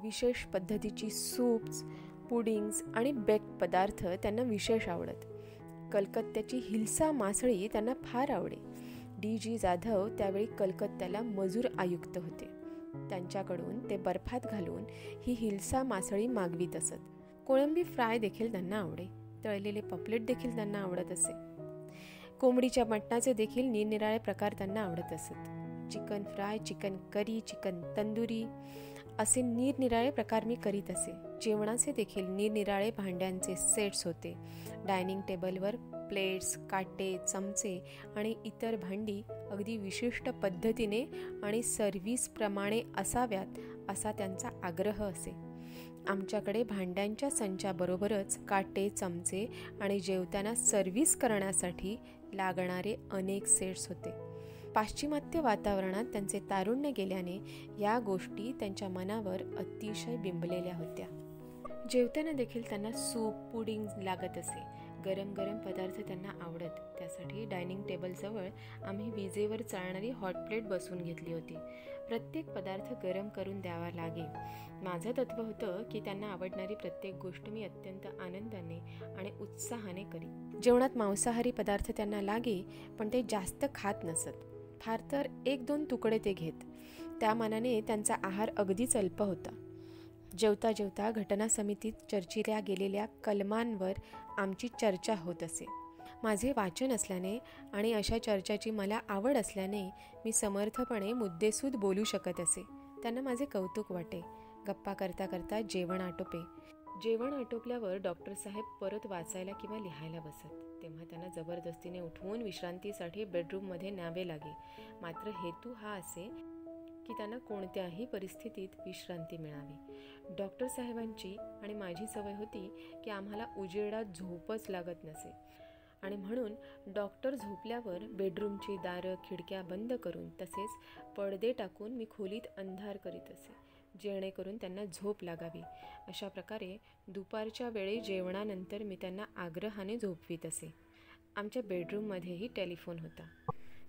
विशेष पद्धतीची सूप्स, पुडिंग्स आणि बेक्ड पदार्थ त्यांना विशेष आवडत. कलकत्त्याची हिल्सा मासळी त्यांना फार आवडे. D.G. जाधव त्यावेळी कलकत्त्याला मजूर आयुक्त होते. त्यांच्याकडून ते बर्फात घालून ही हिल्सा मासळी मागवीत असत. कोळंबी फ्राय देखील त्यांना आवडे. तळलेले पॉपलेट देखील त्यांना आवडत असे. कोंबडीच्या मटणाचे देखील निरनिराळे प्रकार त्यांना आवडत असत. Chicken fry, chicken curry, chicken tandoori असे निरनिराळे प्रकार मी करीत असे. जेवणाचे देखील निरनिराळे भांड्यांचे सेट्स होते. डायनिंग टेबलवर प्लेट्स, काटे, चमचे आणि इतर भांडी अगदी विशिष्ट पद्धतीने आणि सर्व्हिसप्रमाणे असाव्यात असा त्यांचा आग्रह असे. आमच्याकडे भांड्यांच्या संचाबरोबरच काटे, चमचे आणि जेवताना सर्व्हिस करण्यासाठी लागणारे अनेक सेट्स होते. पाश्चिमात्य वातावरणात त्यांचे तारुण्य गेल्याने या गोष्टी त्यांच्या मनावर अतिशय बिंबलेल्या होत्या. जेवताना देखील त्यांना सूप, पुडिंग लागत असे. गरम गरम पदार्थ त्यांना आवडत. त्यासाठी डायनिंग टेबलजवळ आम्ही विजेवर चालणारी हॉट प्लेट बसवून घेतली होती. प्रत्येक पदार्थ गरम करून द्यावा लागे. माझं तत्त्व होतं की त्यांना आवडणारी प्रत्येक गोष्ट मी अत्यंत आनंदाने आणि उत्साहाने करी. जेवणात मांसाहारी पदार्थ त्यांना लागे, पण ते जास्त खात नसत. फार तर 1-2 तुकडे ते घेत. त्या मानाने त्यांचा आहार अगदीच अल्प होता. जेवता जेवता घटना समितीत चर्चिल्या गेलेल्या कलमांवर आमची चर्चा होत असे. माझे वाचन असल्याने आणि अशा चर्चाची मला आवड असल्याने मी समर्थपणे मुद्देसूद बोलू शकत असे. त्यांना माझे कौतुक वाटे. गप्पा करता करता जेवण आटोपे. जेवण आटोपल्यावर डॉक्टर साहेब परत वाचायला किंवा लिहायला बसत. तेव्हा त्यांना जबरदस्तीने उठवून विश्रांतीसाठी बेडरूममध्ये न्यावे लागे. मात्र हेतू हा असे की त्यांना कोणत्याही परिस्थितीत विश्रांती मिळावी. डॉक्टर साहेबांची आणि माझी सवय होती की आम्हाला उजेडात झोपच लागत नसे आणि म्हणून डॉक्टर झोपल्यावर बेडरूमची दारं, खिडक्या बंद करून तसेच पडदे टाकून मी खोलीत अंधार करीत असे, जेणेकरून त्यांना झोप लागावी. अशा प्रकारे दुपारच्या वेळी जेवणानंतर मी त्यांना आग्रहाने झोपवीत असे. आमच्या बेडरूममध्येही टेलिफोन होता.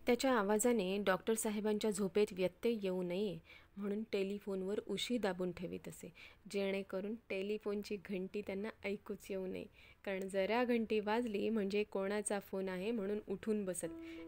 त्याच्या आवाजाने डॉक्टर साहेबांच्या झोपेत व्यत्यय येऊ नये म्हणून टेलिफोनवर उशी दाबून ठेवीत असे, जेणेकरून टेलिफोनची घंटी त्यांना ऐकूच येऊ नये. कारण जरा घंटी वाजली म्हणजे कोणाचा फोन आहे म्हणून उठून बसत.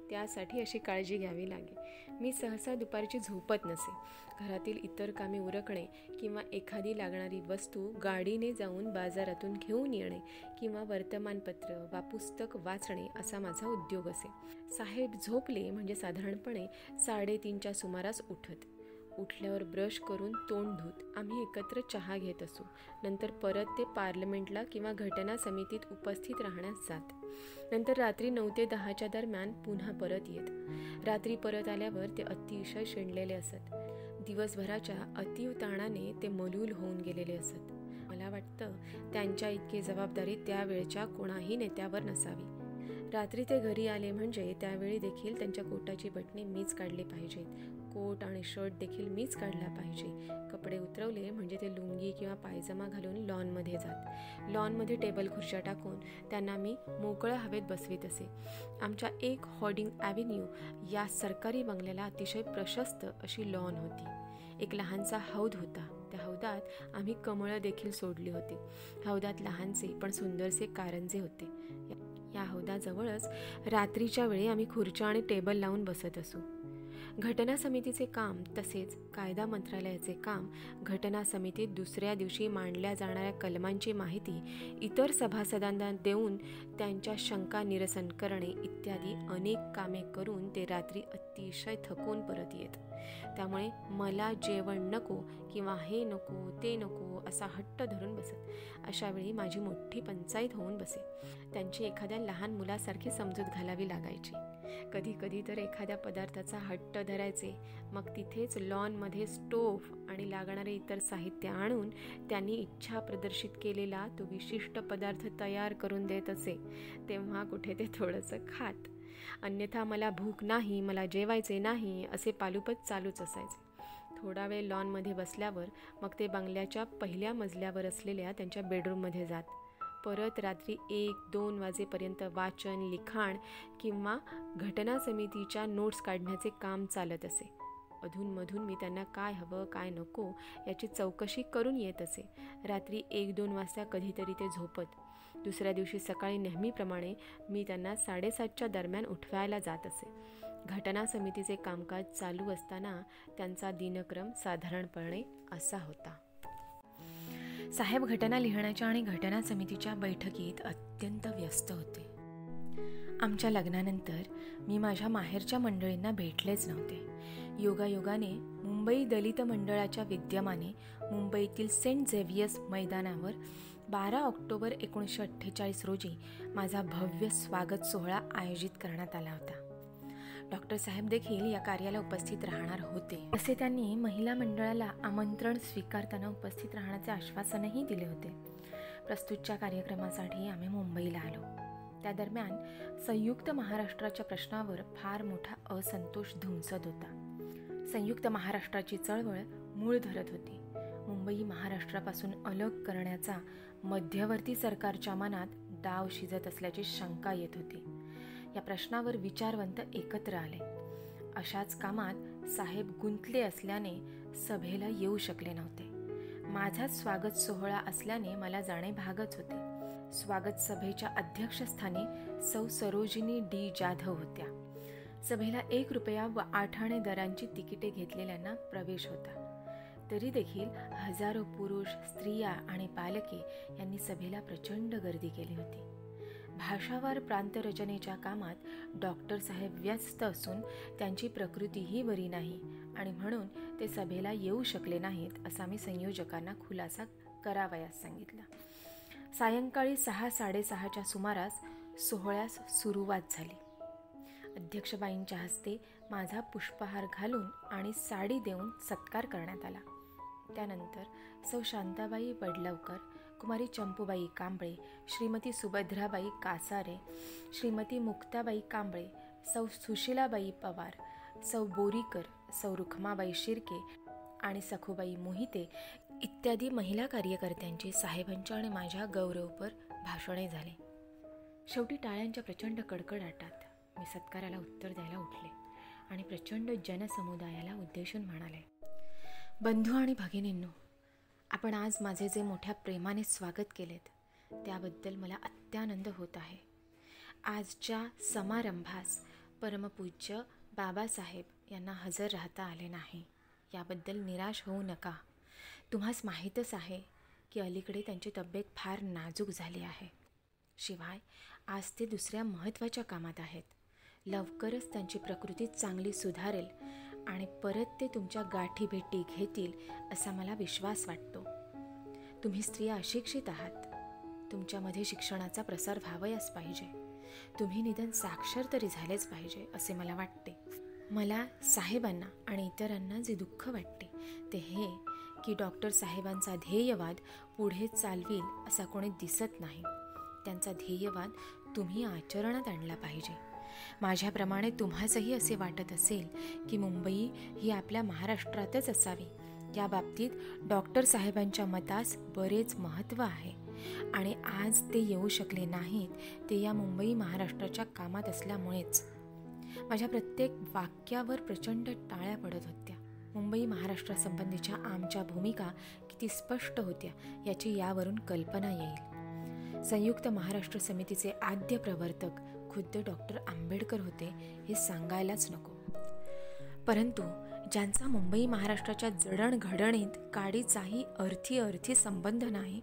त्यासाठी अशी काळजी घ्यावी लागे. मी सहसा दुपारची झोपत नसे. घरातील इतर कामे उरकणे किंवा एखादी लागणारी वस्तू गाडीने जाऊन बाजारातून घेऊन येणे किंवा वर्तमानपत्र वा पुस्तक वाचणे असा माझा उद्योग असे. साहेब झोपले म्हणजे साधारणपणे 3:30च्या सुमारास उठत. उठल्यावर ब्रश करून तोंड धुत आम्ही एकत्र चहा घेत असू. नंतर परत ते पार्लमेंटला किंवा घटना समितीत उपस्थित राहण्यास जात. नंतर रात्री 9 ते 10च्या दरम्यान पुन्हा परत येत. रात्री परत आल्यावर ते अतिशय शेंडलेले असत. दिवसभराच्या अतीव ताणाने ते मलूल होऊन गेलेले असत. मला वाटतं त्यांच्या इतकी जबाबदारी त्यावेळच्या कोणाही नेत्यावर नसावी. रात्री ते घरी आले म्हणजे त्यावेळी देखील त्यांच्या कोटाची बटणे मीच काढली पाहिजेत. कोट आणि शर्ट देखील मीच काढला पाहिजे. कपडे उतरवले म्हणजे ते लुंगी किंवा पायजमा घालून लॉनमध्ये जात. लॉनमध्ये टेबल खुर्च्या टाकून त्यांना मी मोकळ्या हवेत बसवीत असे. आमच्या 1 हॉर्डिंग ॲव्हेन्यू या सरकारी बंगल्याला अतिशय प्रशस्त अशी लॉन होती. एक लहानसा हौद होता. त्या हौदात हौदात आम्ही कमळं देखील सोडली होती. हौदात लहानसे पण सुंदरसे कारंजे होते. या हौदाजवळच रात्रीच्या वेळी आम्ही खुर्च्या आणि टेबल लावून बसत असू. घटना समितीचे काम तसेच कायदा मंत्रालयाचे काम घटना समितीत दुसऱ्या दिवशी मांडल्या जाणाऱ्या कलमांची माहिती इतर सभासदांना देऊन त्यांच्या शंका निरसन करणे इत्यादी अनेक कामे करून ते रात्री अतिशय थकून परत येत. त्यामुळे मला जेवण नको किंवा हे नको ते नको असा हट्ट धरून बसत. अशावेळी माझी मोठी पंचायत होऊन बसे. त्यांची एखाद्या लहान मुलासारखी समजूत घालावी लागायची. कधी कधी तर एखाद्या पदार्थाचा हट्ट धरायचे. मग तिथेच लॉनमध्ये स्टोव्ह आणि लागणारे इतर साहित्य आणून त्यांनी इच्छा प्रदर्शित केलेला तो विशिष्ट पदार्थ तयार करून देत असे. तेव्हा कुठे ते थोडंसं खात. अन्यथा मला भूक नाही, मला जेवायचे नाही असे पालुपत चालूच असायचे. थोडा वेळ लॉनमध्ये बसल्यावर मग ते बंगल्याच्या पहिल्या मजल्यावर असलेल्या त्यांच्या बेडरूममध्ये जात. परत रात्री 1-2 वाजेपर्यंत वाचन, लिखाण किंवा घटना समितीच्या नोट्स काढण्याचे काम चालत असे. अधूनमधून मी त्यांना काय हवं काय नको याची चौकशी करून येत असे. रात्री 1-2 वाजता कधीतरी ते झोपत. दुसऱ्या दिवशी सकाळी नेहमीप्रमाणे मी त्यांना 7:30च्या दरम्यान उठवायला जात असे. घटना समितीचे कामकाज चालू असताना त्यांचा दिनक्रम साधारणपणे असा होता. साहेब घटना लिहिण्याच्या आणि घटना समितीच्या बैठकीत अत्यंत व्यस्त होते. आमच्या लग्नानंतर मी माझ्या माहेरच्या मंडळींना भेटलेच नव्हते. योगायोगाने मुंबई दलित मंडळाच्या विद्यमाने मुंबईतील सेंट झेवियर्स मैदानावर 12 ऑक्टोबर 1948 रोजी माझा भव्य स्वागत सोहळा आयोजित करण्यात आला होता. डॉक्टर साहेब देखील या कार्याला उपस्थित राहणार होते. असे त्यांनी महिला मंडळाला आमंत्रण स्वीकारताना उपस्थित राहण्याचे आश्वासनही दिले होते. प्रस्तुतच्या कार्यक्रमासाठी आम्ही मुंबईला आलो. त्या दरम्यान संयुक्त महाराष्ट्राच्या प्रश्नावर फार मोठा असंतोष धुमसत होता. संयुक्त महाराष्ट्राची चळवळ मूळ धरत होती. मुंबई महाराष्ट्रापासून अलग करण्याचा मध्यवर्ती सरकारच्या मनात डाव शिजत असल्याची शंका येत होती. या प्रश्नावर विचारवंत एकत्र आले. अशाच कामात साहेब गुंतले असल्याने सभेला येऊ शकले नव्हते. माझाच स्वागत सोहळा असल्याने मला जाणे भागच होते. स्वागत सभेच्या अध्यक्षस्थानी सौ सरोजिनी डी जाधव होत्या. सभेला 1 रुपया व 8 आणे दरांची तिकिटे घेतलेल्यांना प्रवेश होता. तरी देखील हजारो पुरुष, स्त्रिया आणि बालके यांनी सभेला प्रचंड गर्दी केली होती. भाषावार प्रांतरचनेच्या कामात डॉक्टर साहेब व्यस्त असून त्यांची प्रकृतीही बरी नाही आणि म्हणून ते सभेला येऊ शकले नाहीत असा मी संयोजकांना खुलासा करावयास सांगितला. सायंकाळी 6-6:30च्या सुमारास सोहळ्यास सुरुवात झाली. अध्यक्षबाईंच्या हस्ते माझा पुष्पहार घालून आणि साडी देऊन सत्कार करण्यात आला. त्यानंतर सौ शांताबाई बडलवकर, कुमारी चंपूबाई कांबळे, श्रीमती सुभद्राबाई कासारे, श्रीमती मुक्ताबाई कांबळे, सौ सुशीलाबाई पवार, सौ बोरीकर, सौ रुखमाबाई शिर्के आणि सखुबाई मोहिते इत्यादी महिला कार्यकर्त्यांची साहेबांच्या आणि माझ्या गौरवपर भाषणे झाली. शेवटी टाळ्यांच्या प्रचंड कडकडाटात मी सत्काराला उत्तर द्यायला उठले आणि प्रचंड जनसमुदायाला उद्देशून म्हणाले, बंधू आणि भगिनींनो, आपण आज माझे जे मोठ्या प्रेमाने स्वागत केलेत त्याबद्दल मला अत्यानंद होत आहे. आजच्या समारंभास परमपूज्य बाबासाहेब यांना हजर राहता आले नाही. याबद्दल निराश होऊ नका. तुम्हास माहीतच आहे की अलीकडे त्यांची तब्येत फार नाजूक झाली आहे. शिवाय आज ते दुसऱ्या महत्त्वाच्या कामात आहेत. लवकरच त्यांची प्रकृती चांगली सुधारेल आणि परत ते तुमच्या गाठी भेटी घेतील असा मला विश्वास वाटतो. तुम्ही स्त्रिया अशिक्षित आहात. तुमच्यामध्ये शिक्षणाचा प्रसार व्हावयास पाहिजे. तुम्ही निदान साक्षर तरी झालेच पाहिजे असे मला वाटते. मला साहेबांना आणि इतरांना जे दुःख वाटते ते हे की डॉक्टर साहेबांचा ध्येयवाद पुढे चालविल असा कोणी दिसत नाही. त्यांचा ध्येयवाद तुम्ही आचरणात आणला पाहिजे. माझ्याप्रमाणे तुम्हासही असे वाटत असेल की मुंबई ही आपल्या महाराष्ट्रातच असावी. या बाबतीत डॉक्टर साहेबांच्या मतास बरेच महत्त्व आहे आणि आज ते येऊ शकले नाहीत ते या मुंबई महाराष्ट्राच्या कामात असल्यामुळेच. माझ्या प्रत्येक वाक्यावर प्रचंड टाळ्या पडत होत्या. मुंबई महाराष्ट्रासंबंधीच्या आमच्या भूमिका किती स्पष्ट होत्या याची यावरून कल्पना येईल. संयुक्त महाराष्ट्र समितीचे आद्य प्रवर्तक खुद्द डॉक्टर आंबेडकर होते हे सांगायलाच नको. परंतु ज्यांचा मुंबई महाराष्ट्राच्या जडणघडणीत काडीचाही अर्थी संबंध नाही,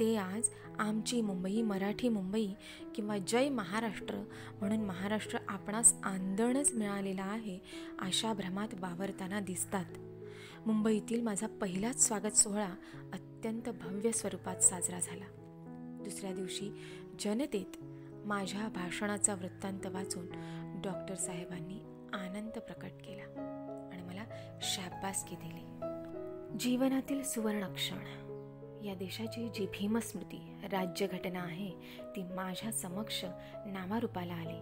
ते आज आमची मुंबई, मराठी मुंबई किंवा जय महाराष्ट्र म्हणून महाराष्ट्र आपणास आंदणच मिळालेला आहे अशा भ्रमात वावरताना दिसतात. मुंबईतील माझा पहिलाच स्वागत सोहळा अत्यंत भव्य स्वरूपात साजरा झाला. दुसऱ्या दिवशी जनतेत माझ्या भाषणाचा वृत्तांत वाचून डॉक्टर साहेबांनी आनंद प्रकट केला आणि मला शाबासकी दिली. जीवनातील सुवर्णक्षण, या देशाची जी भीमस्मृती राज्यघटना आहे ती माझ्या समक्ष नावारूपाला आली.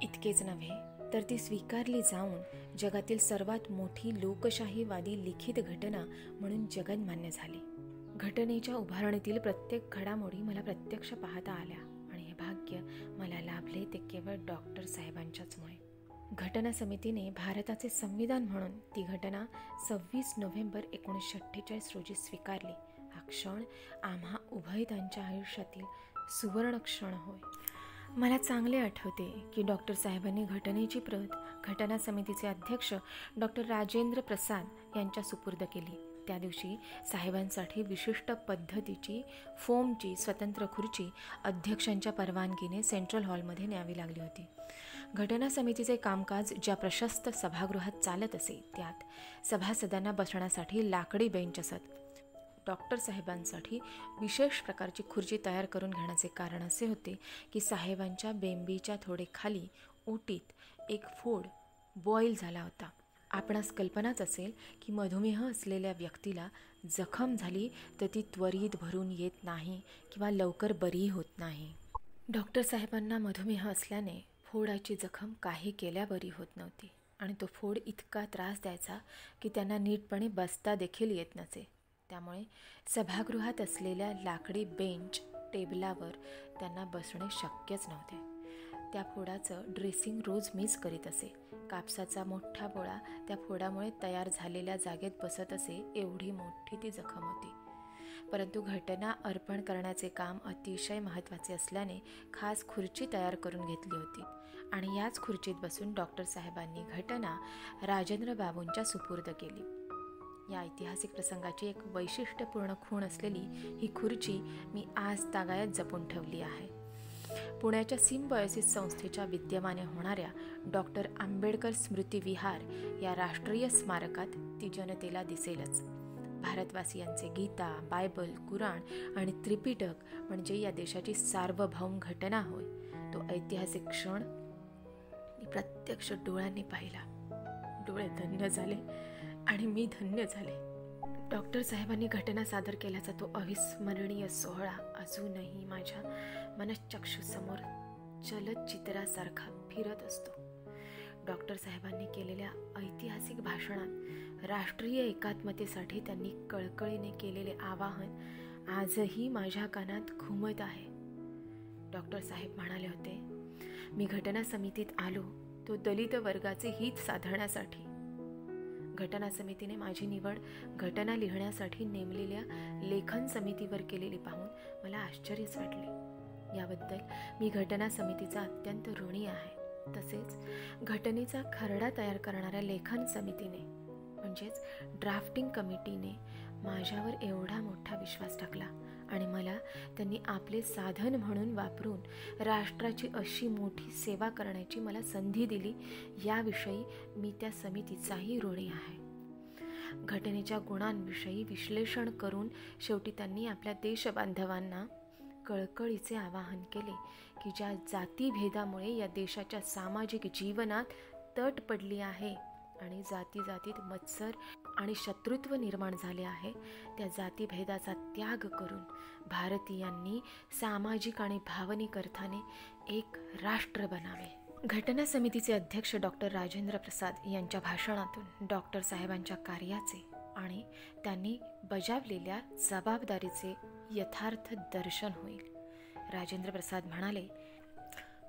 इतकेच नव्हे तर ती स्वीकारली जाऊन जगातील सर्वात मोठी लोकशाहीवादी लिखित घटना म्हणून जगन्मान्य झाली. घटनेच्या उभारणीतील प्रत्येक घडामोडी मला प्रत्यक्ष पाहता आल्या आणि हे भाग्य मला लाभले ते केवळ डॉक्टर साहेबांच्याच मुळे. घटना समितीने भारताचे संविधान म्हणून ती घटना 26 नोव्हेंबर 1948 रोजी स्वीकारली. हा क्षण आम्हा उभयतांच्या आयुष्यातील सुवर्ण क्षण होय. मला चांगले आठवते की डॉक्टर साहेबांनी घटनेची प्रत घटना समितीचे अध्यक्ष डॉक्टर राजेंद्र प्रसाद यांच्या सुपूर्द केली. त्या दिवशी साहेबांसाठी विशिष्ट पद्धतीची फोमची स्वतंत्र खुर्ची अध्यक्षांच्या परवानगीने सेंट्रल हॉलमध्ये न्यावी लागली होती. घटना समितीचे कामकाज ज्या प्रशस्त सभागृहात चालत असे त्यात सभासदांना बसण्यासाठी लाकडी बेंच असत. डॉक्टर साहेबांसाठी विशेष प्रकारची खुर्ची तयार करून घेण्याचे कारण असे होते की साहेबांच्या बेंबीच्या थोडे खाली ओटीत एक फोड बॉईल झाला होता. आपणास कल्पनाच असेल की मधुमेह असलेल्या व्यक्तीला जखम झाली तर ती त्वरित भरून येत नाही किंवा लवकर बरी होत नाही. डॉक्टर साहेबांना मधुमेह असल्याने फोडाची जखम काही केल्या बरी होत नव्हती आणि तो फोड इतका त्रास द्यायचा की त्यांना नीटपणे बसता देखील येत नसे. त्यामुळे सभागृहात असलेल्या लाकडी बेंच टेबलावर त्यांना बसणे शक्यच नव्हते. त्या फोडाचं ड्रेसिंग रोज मीच करीत असे. कापसाचा मोठा बोळा त्या फोडामुळे तयार झालेल्या जागेत बसत असे, एवढी मोठी ती जखम होती. परंतु घटना अर्पण करण्याचे काम अतिशय महत्त्वाचे असल्याने खास खुर्ची तयार करून घेतली होती आणि याच खुर्चीत बसून डॉक्टर साहेबांनी घटना राजेंद्र बाबूंच्या सुपूर्द केली. या ऐतिहासिक प्रसंगाची एक वैशिष्ट्यपूर्ण खूण असलेली ही खुर्ची मी आज तागायत जपून ठेवली आहे. पुण्याच्या सिम्बायोसिस संस्थेच्या विद्यमाने होणाऱ्या डॉक्टर आंबेडकर स्मृती विहार या राष्ट्रीय स्मारकात ती जनतेला दिसेलच. भारतवासियांचे गीता, बायबल, कुराण आणि त्रिपिटक म्हणजे या देशाची सार्वभौम घटना होय. तो ऐतिहासिक क्षण मी प्रत्यक्ष डोळ्यांनी पाहिला. डोळे धन्य झाले आणि मी धन्य झाले. डॉक्टर साहेबांनी घटना सादर केल्याचा तो अविस्मरणीय सोहळा अजूनही माझ्या मनश्चक्षुसमोर चलचित्रासारखा फिरत असतो. डॉक्टर साहेबांनी केलेल्या ऐतिहासिक भाषणात राष्ट्रीय एकात्मतेसाठी त्यांनी कळकळीने केलेले आवाहन आजही माझ्या कानात घुमत आहे. डॉक्टर साहेब म्हणाले होते, मी घटना समितीत आलो तो दलित वर्गाचे हित साधण्यासाठी. घटना समितीने माझी निवड घटना लिहिण्यासाठी नेमलेल्या लेखन समितीवर केलेली पाहून मला आश्चर्यच वाटले. याबद्दल मी घटना समितीचा अत्यंत ऋणी आहे. तसेच घटनेचा खरडा तयार करणाऱ्या लेखन समितीने म्हणजेच ड्राफ्टिंग कमिटीने माझ्यावर एवढा मोठा विश्वास टाकला आणि मला त्यांनी आपले साधन म्हणून वापरून राष्ट्राची अशी मोठी सेवा करण्याची मला संधी दिली, याविषयी मी त्या समितीचाही ऋणी आहे. घटनेच्या गुणांविषयी विश्लेषण करून शेवटी त्यांनी आपल्या देशबांधवांना कळकळीचे आवाहन केले की ज्या जातीभेदामुळे या देशाच्या सामाजिक जीवनात तट पडली आहे आणि जातीजातीत मत्सर आणि शत्रुत्व निर्माण झाले आहे, त्या जातीभेदाचा त्याग करून भारतीयांनी सामाजिक आणि भावनिक अर्थाने एक राष्ट्र बनावे. घटना समितीचे अध्यक्ष डॉक्टर राजेंद्र प्रसाद यांच्या भाषणातून डॉक्टर साहेबांच्या कार्याचे आणि त्यांनी बजावलेल्या जबाबदारीचे यथार्थ दर्शन होईल. राजेंद्र प्रसाद म्हणाले,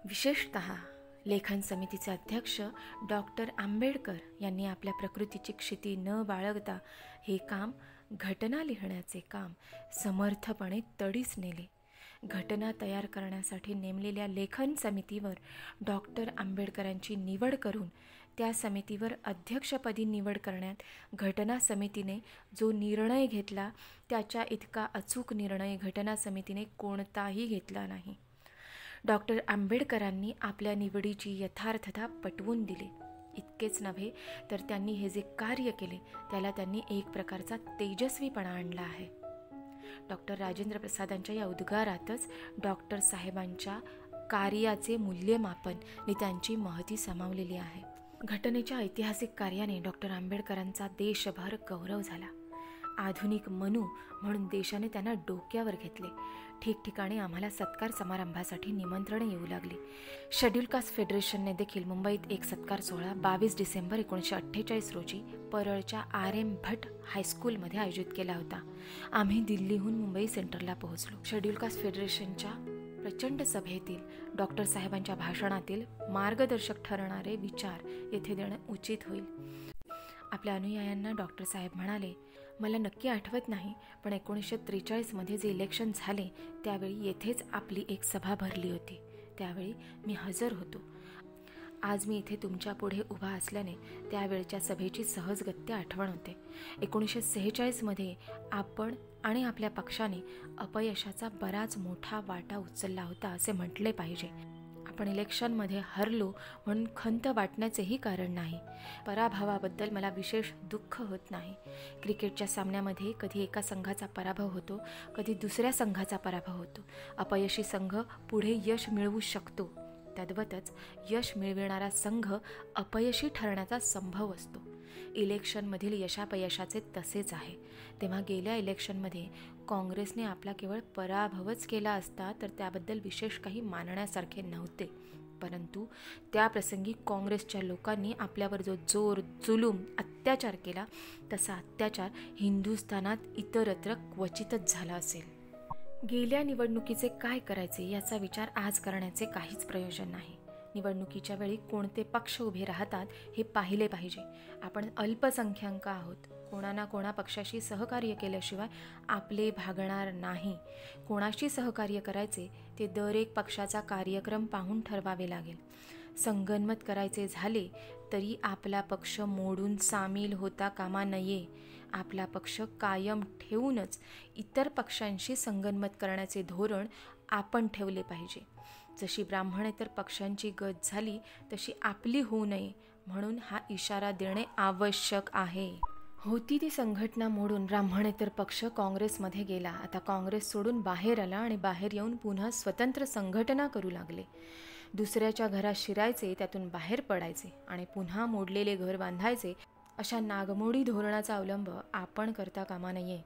विशेषतः लेखन समितीचे अध्यक्ष डॉक्टर आंबेडकर यांनी आपल्या प्रकृतीची क्षिती न बाळगता हे काम, घटना लिहिण्याचे काम समर्थपणे तडीस नेले. घटना तयार करण्यासाठी नेमलेल्या लेखन समितीवर डॉक्टर आंबेडकरांची निवड करून त्या समितीवर अध्यक्षपदी निवड करण्यात घटना समितीने जो निर्णय घेतला त्याच्या इतका अचूक निर्णय घटना समितीने कोणताही घेतला नाही. डॉक्टर आंबेडकरांनी आपल्या निवडीची यथार्थता पटवून दिली. इतकेच नव्हे तर त्यांनी हे जे कार्य केले त्याला त्यांनी एक प्रकारचा तेजस्वीपणा आणला आहे. डॉक्टर राजेंद्र प्रसादांच्या या उद्गारातच डॉक्टर साहेबांच्या कार्याचे मूल्यमापन आणि त्यांची महती सामावलेली आहे. घटनेच्या ऐतिहासिक कार्याने डॉक्टर आंबेडकरांचा देशभर गौरव झाला. आधुनिक मनू म्हणून देशाने त्यांना डोक्यावर घेतले. ठिकठिकाणी आम्हाला सत्कार समारंभासाठी निमंत्रण येऊ लागली. शेड्यूल कास्ट फेडरेशनने देखील मुंबईत एक सत्कार सोहळा 22 डिसेंबर 1948 रोजी परळच्या RM भट हायस्कूलमध्ये आयोजित केला होता. आम्ही दिल्लीहून मुंबई सेंट्रलला पोहोचलो. शेड्यूल कास्ट फेडरेशनच्या प्रचंड सभेतील डॉक्टर साहेबांच्या भाषणातील मार्गदर्शक ठरणारे विचार येथे देणं उचित होईल. आपल्या अनुयायांना डॉक्टर साहेब म्हणाले, मला नक्की आठवत नाही, पण 1943 जे इलेक्शन झाले त्यावेळी येथेच आपली एक सभा भरली होती. त्यावेळी मी हजर होतो. आज मी इथे तुमच्या पुढे उभा असल्याने त्यावेळच्या सभेची सहजगत्या आठवण होते. 1946 आपण आणि आपल्या पक्षाने अपयशाचा बराच मोठा वाटा उचलला होता असे म्हटले पाहिजे. आपण इलेक्शनमध्ये हरलो म्हणून खंत वाटण्याचेही कारण नाही. पराभवाबद्दल मला विशेष दुःख होत नाही. क्रिकेटच्या सामन्यामध्ये कधी एका संघाचा पराभव होतो, कधी दुसऱ्या संघाचा पराभव होतो. अपयशी संघ पुढे यश मिळवू शकतो. तद्वतच यश मिळविणारा संघ अपयशी ठरण्याचा संभव असतो. इलेक्शनमधील यशापयशाचे तसेच आहे. तेव्हा गेल्या इलेक्शनमध्ये काँग्रेसने आपला केवळ पराभवच केला असता तर त्याबद्दल विशेष काही मानण्यासारखे नव्हते. परंतु त्या प्रसंगी काँग्रेसच्या लोकांनी आपल्यावर जो जोर, जुलूम, अत्याचार केला तसा अत्याचार हिंदुस्थानात इतरत्र क्वचितच झाला असेल. गेल्या निवडणुकीचे काय करायचे याचा विचार आज करण्याचे काहीच प्रयोजन नाही. निवडणुकीच्या वेळी कोणते पक्ष उभे राहतात हे पाहिले पाहिजे. आपण अल्पसंख्याक आहोत. कोणा ना कोणा पक्षाशी सहकार्य केल्याशिवाय आपले भागणार नाही. कोणाशी सहकार्य करायचे ते दर एक पक्षाचा कार्यक्रम पाहून ठरवावे लागेल. संगनमत करायचे झाले तरी आपला पक्ष मोडून सामील होता कामा नये. आपला पक्ष कायम ठेवूनच इतर पक्षांशी संगनमत करण्याचे धोरण आपण ठेवले पाहिजे. जशी ब्राह्मणेतर पक्षांची गत झाली तशी आपली होऊ नये म्हणून हा इशारा देणे आवश्यक आहे. होती ती संघटना मोडून ब्राह्मणेतर पक्ष काँग्रेसमध्ये गेला. आता काँग्रेस सोडून बाहेर आला आणि बाहेर येऊन पुन्हा स्वतंत्र संघटना करू लागले. दुसऱ्याच्या घरात शिरायचे, त्यातून बाहेर पडायचे आणि पुन्हा मोडलेले घर बांधायचे. अशा नागमोडी धोरणाचा अवलंब आपण करता कामा नये.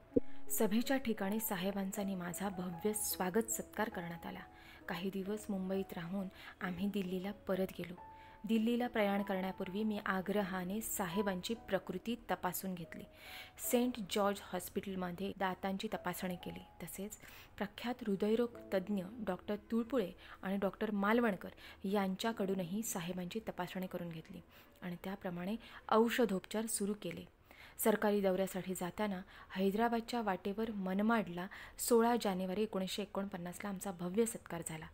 सभेच्या ठिकाणी साहेबांचा आणि माझा भव्य स्वागत सत्कार करण्यात आला. काही दिवस मुंबईत राहून आम्ही दिल्लीला परत गेलो. दिल्लीला प्रयाण करण्यापूर्वी मी आग्रहाने साहेबांची प्रकृती तपासून घेतली. सेंट जॉर्ज हॉस्पिटलमध्ये दातांची तपासणी केली. तसेच प्रख्यात हृदयरोग तज्ज्ञ डॉक्टर तुळपुळे आणि डॉक्टर मालवणकर यांच्याकडूनही साहेबांची तपासणी करून घेतली आणि त्याप्रमाणे औषधोपचार सुरू केले. सरकारी दौऱ्यासाठी जाताना हैदराबादच्या वाटेवर मनमाडला 16 जानेवारी 1949 आमचा भव्य सत्कार झाला.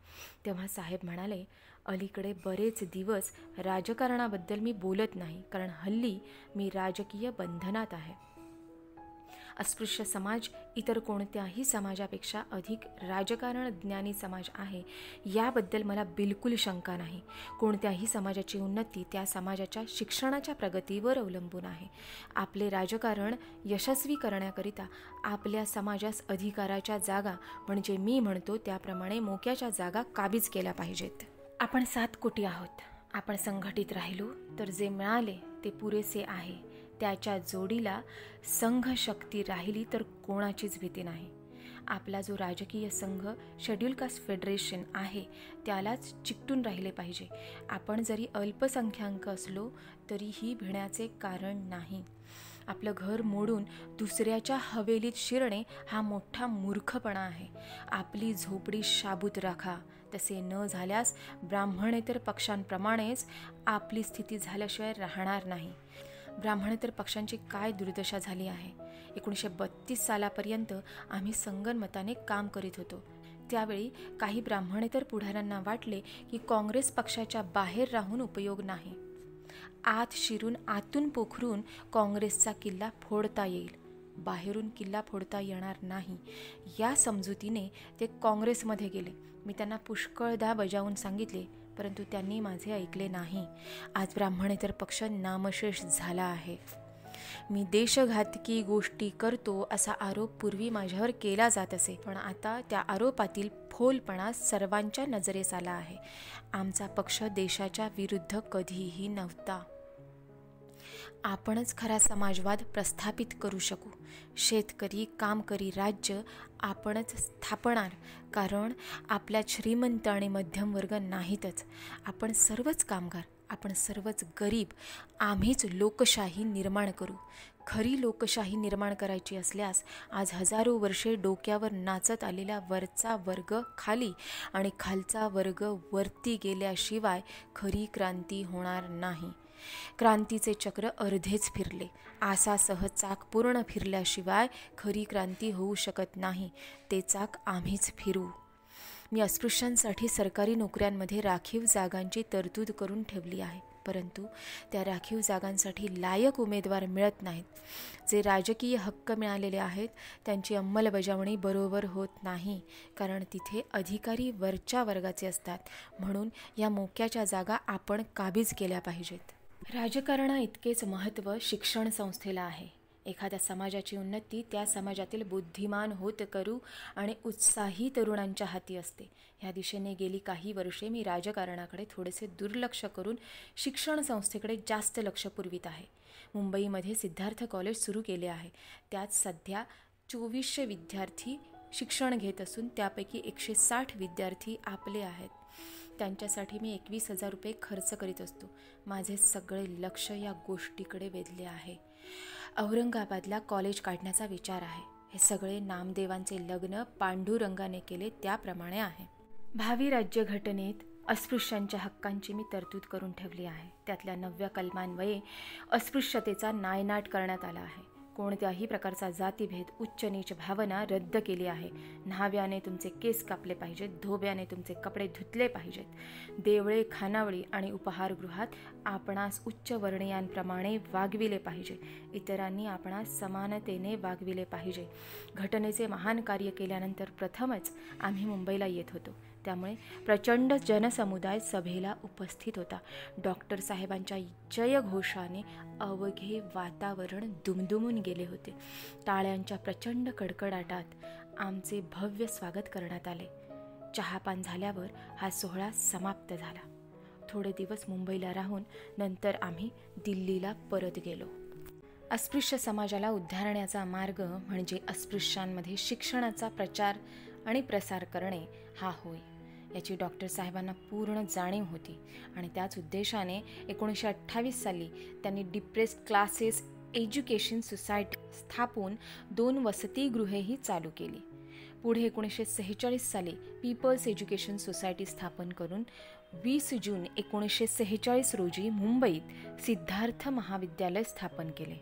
तेव्हा साहेब म्हणाले, अलीकडे बरेच दिवस राजकारणाबद्दल मी बोलत नाही, कारण हल्ली मी राजकीय बंधनात आहे. अस्पृश्य समाज इतर कोणत्याही समाजापेक्षा अधिक राजकारण ज्ञानी समाज आहे याबद्दल मला बिलकुल शंका नाही. कोणत्याही समाजाची उन्नती त्या समाजाच्या शिक्षणाच्या प्रगतीवर अवलंबून आहे. आपले राजकारण यशस्वी करण्याकरिता आपल्या समाजास अधिकाराच्या जागा म्हणजे मी म्हणतो त्याप्रमाणे मोक्याच्या जागा काबीज केल्या पाहिजेत. आपण 7 कोटी आहोत. आपण संघटित राहिलो तर जे मिळाले ते पुरेसे आहे. त्याच्या जोडीला संघशक्ती राहिली तर कोणाचीच भीती नाही. आपला जो राजकीय संघ शेड्यूल कास्ट फेडरेशन आहे त्यालाच चिकटून राहिले पाहिजे. आपण जरी अल्पसंख्याक असलो तरीही भिण्याचे कारण नाही. आपलं घर मोडून दुसऱ्याच्या हवेलीत शिरणे हा मोठा मूर्खपणा आहे. आपली झोपडी शाबूत राखा. तसे न झाल्यास ब्राह्मणेतर पक्षांप्रमाणेच आपली स्थिती झाल्याशिवाय राहणार नाही. ब्राह्मणेतर पक्षांची काय दुर्दशा झाली आहे. 1932 सालापर्यंत आम्ही संगनमताने काम करीत होतो. त्यावेळी काही ब्राह्मणेतर पुढाऱ्यांना वाटले की काँग्रेस पक्षाच्या बाहेर राहून उपयोग नाही. आत शिरून आतून पोखरून काँग्रेसचा किल्ला फोडता येईल, बाहेरून किल्ला फोडता येणार नाही. या समजुतीने ते काँग्रेसमध्ये गेले. मी त्यांना पुष्कळदा बजावून सांगितले, परंतु त्यांनी माझे ऐकले नाही. आज ब्राह्मणेतर पक्ष नामशेष झाला आहे. मी देशघातकी गोष्टी करतो असा आरोप पूर्वी माझ्यावर केला जात असे, पण आता त्या आरोपातील फोलपणा सर्वांच्या नजरेस आला आहे. आमचा पक्ष देशाच्या विरुद्ध कधीही नव्हता. आपणच खरा समाजवाद प्रस्थापित करू शकू. शेतकरी कामकरी राज्य आपणच स्थापणार, कारण आपल्यात श्रीमंत आणि मध्यम वर्ग नाहीतच. आपण सर्वच कामगार, आपण सर्वच गरीब, आम्हीच लोकशाही निर्माण करू. खरी लोकशाही निर्माण करायची असल्यास आज हजारो वर्षे डोक्यावर नाचत आलेला वरचा वर्ग खाली आणि खालचा वर्ग वरती गेल्याशिवाय खरी क्रांती होणार नाही. क्रांतीचे चक्र अर्धेच फिरले. आसासह चाक पूर्ण फिरल्याशिवाय खरी क्रांती होऊ शकत नाही. ते चाक आम्हीच फिरू. मी अस्पृश्यांसाठी सरकारी नोकऱ्यांमध्ये राखीव जागांची तरतूद करून ठेवली आहे, परंतु त्या राखीव जागांसाठी लायक उमेदवार मिळत नाहीत. जे राजकीय हक्क मिळालेले आहेत त्यांची अंमलबजावणी बरोबर होत नाही, कारण तिथे अधिकारी वरच्या वर्गाचे असतात. म्हणून या मोक्याच्या जागा आपण काबीज केल्या पाहिजेत. राजकारणा इतकेच महत्त्व शिक्षण संस्थेला आहे. एखाद्या समाजाची उन्नती त्या समाजातील बुद्धिमान होतकरू आणि उत्साही तरुणांच्या हाती असते. ह्या दिशेने गेली काही वर्षे मी राजकारणाकडे थोडेसे दुर्लक्ष करून शिक्षण संस्थेकडे जास्त लक्ष पुरवित आहे. मुंबईमध्ये सिद्धार्थ कॉलेज सुरू केले आहे. त्यात सध्या 2400 विद्यार्थी शिक्षण घेत असून त्यापैकी 160 विद्यार्थी आपले आहेत. त्यांच्यासाठी मी 21,000 रुपये खर्च करीत असतो. माझे सगळे लक्ष या गोष्टीकडे वेधले आहे. औरंगाबादला कॉलेज काढण्याचा विचार आहे. हे सगळे नामदेवांचे लग्न पांडुरंगाने केले त्याप्रमाणे आहे. भावी राज्यघटनेत अस्पृश्यांच्या हक्कांची मी तरतूद करून ठेवली आहे. त्यातल्या 9व्या कलमान्वये अस्पृश्यतेचा नायनाट करण्यात आला आहे. कोणत्याही प्रकारचा जातीभेद, उच्च नीच भावना रद्द केली आहे. न्हाव्याने तुमचे केस कापले पाहिजेत, धोब्याने तुमचे कपडे धुतले पाहिजेत. देवळे, खानावळी आणि उपहारगृहात आपणास उच्च वर्णीयांप्रमाणे वागविले पाहिजे. इतरांनी आपणास समानतेने वागविले पाहिजे. घटनेचे महान कार्य केल्यानंतर प्रथमच आम्ही मुंबईला येत होतो. त्यामुळे प्रचंड जनसमुदाय सभेला उपस्थित होता. डॉक्टर साहेबांच्या जयघोषाने अवघे वातावरण दुमदुमून गेले होते. टाळ्यांच्या प्रचंड कडकडाटात आमचे भव्य स्वागत करण्यात आले. चहापान झाल्यावर हा सोहळा समाप्त झाला. थोडे दिवस मुंबईला राहून नंतर आम्ही दिल्लीला परत गेलो. अस्पृश्य समाजाला उद्धारण्याचा मार्ग म्हणजे अस्पृश्यांमध्ये शिक्षणाचा प्रचार आणि प्रसार करणे हा होय. याची डॉक्टर साहेबांना पूर्ण जाणीव होती आणि त्याच उद्देशाने 1928 साली त्यांनी डिप्रेस्ड क्लासेस एज्युकेशन सोसायटी स्थापून 2 वसतिगृहेही चालू केली. पुढे 1946 साली पीपल्स एज्युकेशन सोसायटी स्थापन करून 20 जून 1946 रोजी मुंबईत सिद्धार्थ महाविद्यालय स्थापन केले.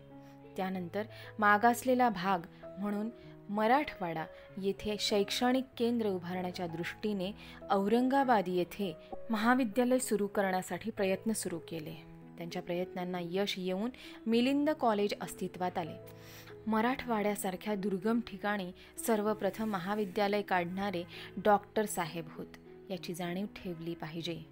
त्यानंतर मागासलेला भाग म्हणून मराठवाडा येथे शैक्षणिक केंद्र उभारण्याच्या दृष्टीने औरंगाबाद येथे महाविद्यालय सुरू करण्यासाठी प्रयत्न सुरू केले. त्यांच्या प्रयत्नांना यश येऊन मिलिंद कॉलेज अस्तित्वात आले. मराठवाड्यासारख्या दुर्गम ठिकाणी सर्वप्रथम महाविद्यालय काढणारे डॉक्टर साहेब होत, याची जाणीव ठेवली पाहिजे.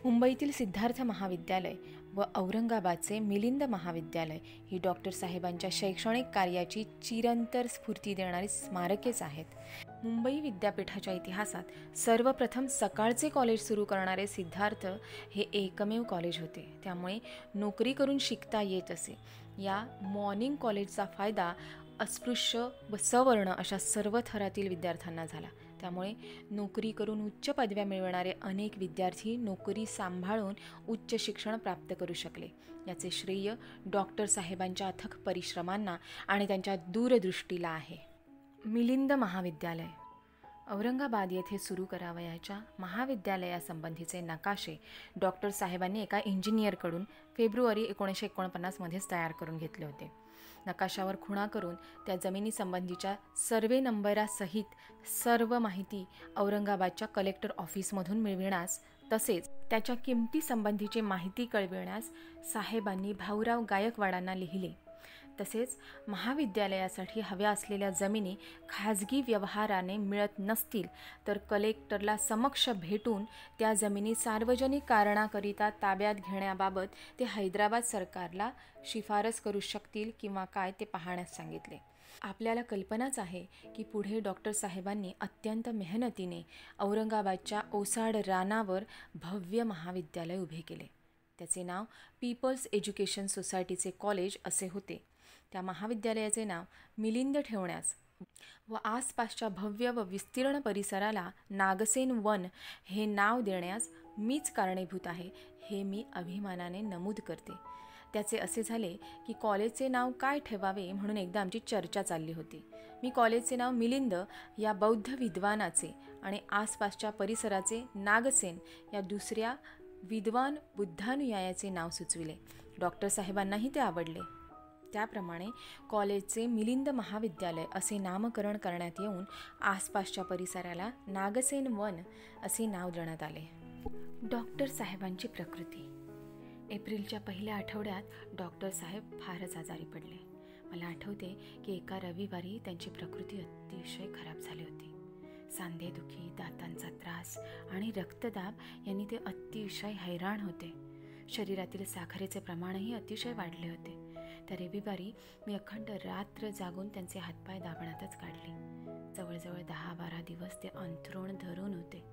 मुंबईतील सिद्धार्थ महाविद्यालय व औरंगाबादचे मिलिंद महाविद्यालय ही डॉक्टर साहेबांच्या शैक्षणिक कार्याची चिरंतर स्फूर्ती देणारी स्मारकेच आहेत. मुंबई विद्यापीठाच्या इतिहासात सर्वप्रथम सकाळचे कॉलेज सुरू करणारे सिद्धार्थ हे एकमेव कॉलेज होते. त्यामुळे नोकरी करून शिकता येत असे. या मॉर्निंग कॉलेजचा फायदा अस्पृश्य व सवर्ण अशा सर्व थरातील विद्यार्थ्यांना झाला. त्यामुळे नोकरी करून उच्च पदव्या मिळवणारे अनेक विद्यार्थी नोकरी सांभाळून उच्च शिक्षण प्राप्त करू शकले. याचे श्रेय डॉक्टर साहेबांच्या अथक परिश्रमांना आणि त्यांच्या दूरदृष्टीला आहे. मिलिंद महाविद्यालय औरंगाबाद येथे सुरू करावयाच्या महाविद्यालयासंबंधीचे नकाशे डॉक्टर साहेबांनी एका इंजिनियरकडून फेब्रुवारी 1949मध्येच तयार करून घेतले होते. नकाशावर खुणा करून त्या जमिनीसंबंधीच्या सर्वे नंबरासहित सर्व माहिती औरंगाबादच्या कलेक्टर ऑफिसमधून मिळविण्यास तसेच त्याच्या किमतीसंबंधीची माहिती कळविण्यास साहेबांनी भाऊराव गायकवाडांना लिहिले. तसेच महाविद्यालयासाठी हव्या असलेल्या जमिनी खाजगी व्यवहाराने मिळत नसतील तर कलेक्टरला समक्ष भेटून त्या जमिनी सार्वजनिक कारणाकरिता ताब्यात घेण्याबाबत ते हैदराबाद सरकारला शिफारस करू शकतील किंवा काय ते पाहण्यास सांगितले. आपल्याला कल्पनाच आहे की पुढे डॉक्टर साहेबांनी अत्यंत मेहनतीने औरंगाबादच्या ओसाड रानावर भव्य महाविद्यालय उभे केले. त्याचे नाव पीपल्स एज्युकेशन सोसायटीचे कॉलेज असे होते. त्या महाविद्यालयाचे नाव मिलिंद ठेवण्यास व आसपासच्या भव्य व विस्तीर्ण परिसराला नागसेन वन हे नाव देण्यास मीच कारणीभूत आहे हे मी अभिमानाने नमूद करते. त्याचे असे झाले की कॉलेजचे नाव काय ठेवावे म्हणून एकदा आमची चर्चा चालली होती. मी कॉलेजचे नाव मिलिंद या बौद्ध विद्वानाचे आणि आसपासच्या परिसराचे नागसेन या दुसऱ्या विद्वान बुद्धानुयायाचे नाव सुचविले. डॉक्टर साहेबांनाही ते आवडले. त्याप्रमाणे कॉलेजचे मिलिंद महाविद्यालय असे नामकरण करण्यात येऊन आसपासच्या परिसराला नागसेन वन असे नाव देण्यात आले. डॉक्टर साहेबांची प्रकृती. एप्रिलच्या पहिल्या आठवड्यात डॉक्टर साहेब फारच आजारी पडले. मला आठवते की एका रविवारी त्यांची प्रकृती अतिशय खराब झाली होती. सांधेदुखी, दातांचा त्रास आणि रक्तदाब यांनी ते अतिशय हैराण होते. शरीरातील साखरेचे प्रमाणही अतिशय वाढले होते. त्या रविवारी मी अखंड रात्र जागून त्यांचे हातपाय दाबण्यातच काढले. जवळजवळ 10-12 दिवस ते अंथरूण धरून होते.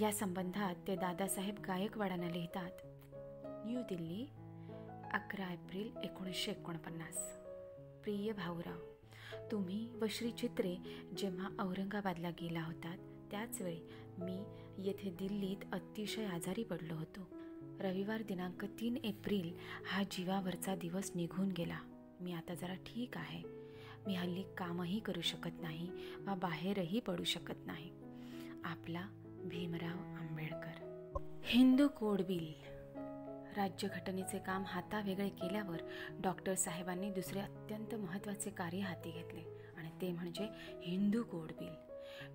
या संबंधात ते दादासाहेब गायकवाडांना लिहितात. New Delhi, 11 April 1949. प्रिय भाऊराव, तुम्ही व श्री चित्रे जेव्हा औरंगाबादला गेला होतात त्याचवेळी मी येथे दिल्लीत अतिशय आजारी पडलो होतो. रविवार दिनांक 3 एप्रिल हा जीवावरचा दिवस निघून गेला. मी आता जरा ठीक आहे. मी हल्ली कामही करू शकत नाही वा बाहेरही पडू शकत नाही. आपला भीमराव आंबेडकर. Hindu code bill. राज्यघटनेचे काम हातावेगळे केल्यावर डॉक्टर साहेबांनी दुसरे अत्यंत महत्त्वाचे कार्य हाती घेतले आणि ते म्हणजे Hindu code bill.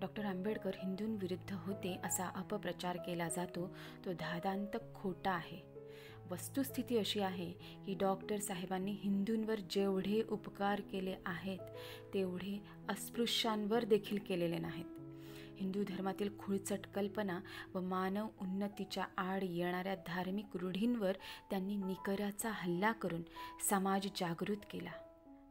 Doctor Ambedkar हिंदूंविरुद्ध होते असा अपप्रचार केला जातो तो धादांत खोटा आहे. वस्तुस्थिती अशी आहे की डॉक्टर साहेबांनी हिंदूंवर जेवढे उपकार केले आहेत तेवढे अस्पृश्यांवर देखील केलेले नाहीत. हिंदू धर्मातील खुळचट कल्पना व मानव उन्नतीच्या आड येणाऱ्या धार्मिक रूढींवर त्यांनी निकराचा हल्ला करून समाज जागृत केला.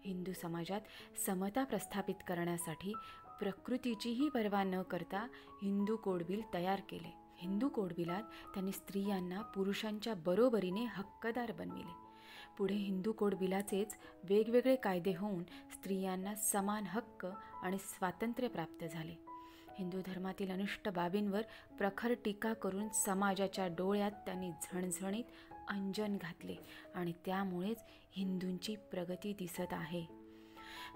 हिंदू समाजात समता प्रस्थापित करण्यासाठी प्रकृतीचीही पर्वा न करता हिंदू कोड बिल तयार केले. हिंदू कोड बिलात त्यांनी स्त्रियांना पुरुषांच्या बरोबरीने हक्कदार बनविले. पुढे हिंदू कोड बिलाचेच वेगवेगळे कायदे होऊन स्त्रियांना समान हक्क आणि स्वातंत्र्य प्राप्त झाले. हिंदू धर्मातील अनिष्ट बाबींवर प्रखर टीका करून समाजाच्या डोळ्यात त्यांनी झणझणीत अंजन घातले आणि त्यामुळेच हिंदूंची प्रगती दिसत आहे.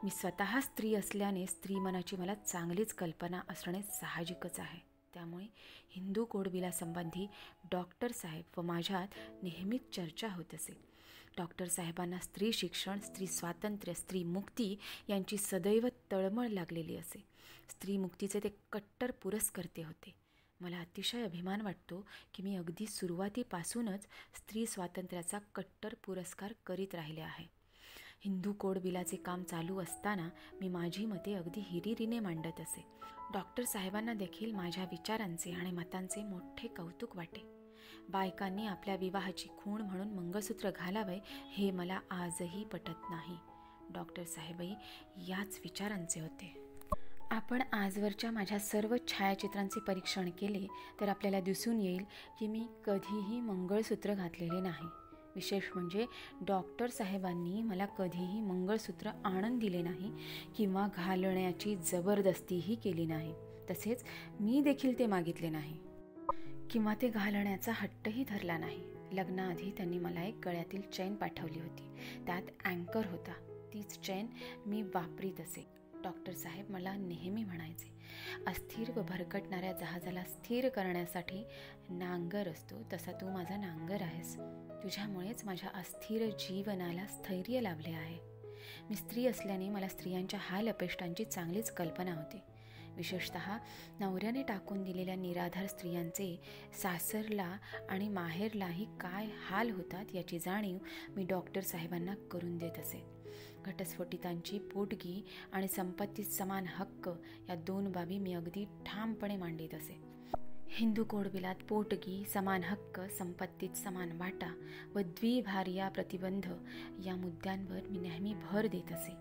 मी स्वतः स्त्री असल्याने स्त्रीमनाची मला चांगलीच कल्पना असणे साहजिकच आहे. त्यामुळे हिंदू कोड बिलासंबंधी डॉक्टर साहेब व माझ्यात नेहमीच चर्चा होत असे. डॉक्टर साहेबांना स्त्री शिक्षण, स्त्री स्वातंत्र्य, स्त्री मुक्ती यांची सदैव तळमळ लागलेली असे. स्त्री मुक्तीचे ते कट्टर पुरस्कर्ते होते. मला अतिशय अभिमान वाटतो की मी अगदी सुरुवातीपासूनच स्त्री स्वातंत्र्याचा कट्टर पुरस्कार करीत राहिले आहे. हिंदू कोड बिलाचे काम चालू असताना मी माझी मते अगदी हिरिरीने मांडत असे. डॉक्टर साहेबांना देखील माझ्या विचारांचे आणि मतांचे मोठे कौतुक वाटे. बायकांनी आपल्या विवाहाची खूण म्हणून मंगळसूत्र घालावे हे मला आजही पटत नाही. डॉक्टर साहेबही याच विचारांचे होते. आपण आजवरच्या माझ्या सर्व छायाचित्रांचे परीक्षण केले तर आपल्याला दिसून येईल की मी कधीही मंगळसूत्र घातलेले नाही. विशेष म्हणजे डॉक्टर साहेबांनी मला कधीही मंगळसूत्र आणून दिले नाही किंवा घालण्याची जबरदस्तीही केली नाही. तसेच मी देखील ते मागितले नाही किंवा ते घालण्याचा हट्टही धरला नाही. लग्नाआधी त्यांनी मला एक गळ्यातील चैन पाठवली होती. त्यात अँकर होता. तीच चैन मी वापरीत असे. डॉक्टर साहेब मला नेहमी म्हणायचे अस्थिर व भरकटणाऱ्या जहाजाला स्थिर करण्यासाठी नांगर असतो, तसा तू माझा नांगर आहेस. तुझ्यामुळेच माझ्या अस्थिर जीवनाला स्थैर्य लाभले आहे. मी स्त्री असल्याने मला स्त्रियांच्या हाल अपेष्टांची चांगलीच कल्पना होती. विशेषतः नवऱ्याने टाकून दिलेल्या निराधार स्त्रियांचे सासरला आणि माहेरलाही काय हाल होतात याची जाणीव मी डॉक्टर साहेबांना करून देत असे. घटस्फोटितांची पोटगी आणि संपत्तीत समान हक्क या 2 बाबी मी अगदी ठामपणे मांडीत असे. हिंदू कोडबिलात पोटगी, समान हक्क, संपत्तीत समान वाटा व द्विभार्या प्रतिबंध या मुद्द्यांवर मी नेहमी भर देत असे.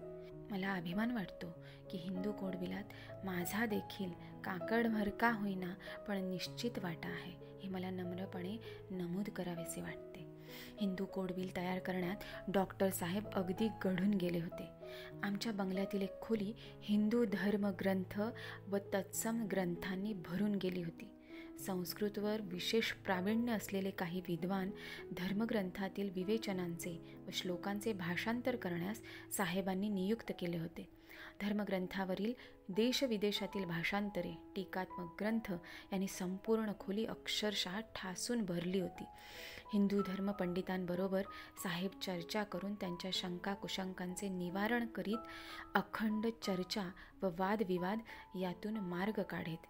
मला अभिमान वाटतो की हिंदू कोडबिलात माझा देखील काकडभर का होईना पण निश्चित वाटा आहे, हे मला नम्रपणे नमूद करावेसे वाटते. हिंदू कोडबिल तयार करण्यात डॉक्टर साहेब अगदी गढून गेले होते. आमच्या बंगल्यातील एक खोली हिंदू धर्मग्रंथ व तत्सम ग्रंथांनी भरून गेली होती. संस्कृतवर विशेष प्रावीण्य असलेले काही विद्वान धर्मग्रंथातील विवेचनांचे व श्लोकांचे भाषांतर करण्यास साहेबांनी नियुक्त केले होते. धर्मग्रंथावरील देशविदेशातील भाषांतरे, टीकात्मक ग्रंथ यांनी संपूर्ण खोली अक्षरशः ठासून भरली होती. हिंदू धर्म पंडितांबरोबर साहेब चर्चा करून त्यांच्या शंका कुशंकांचे निवारण करीत अखंड चर्चा व वादविवाद यातून मार्ग काढेत.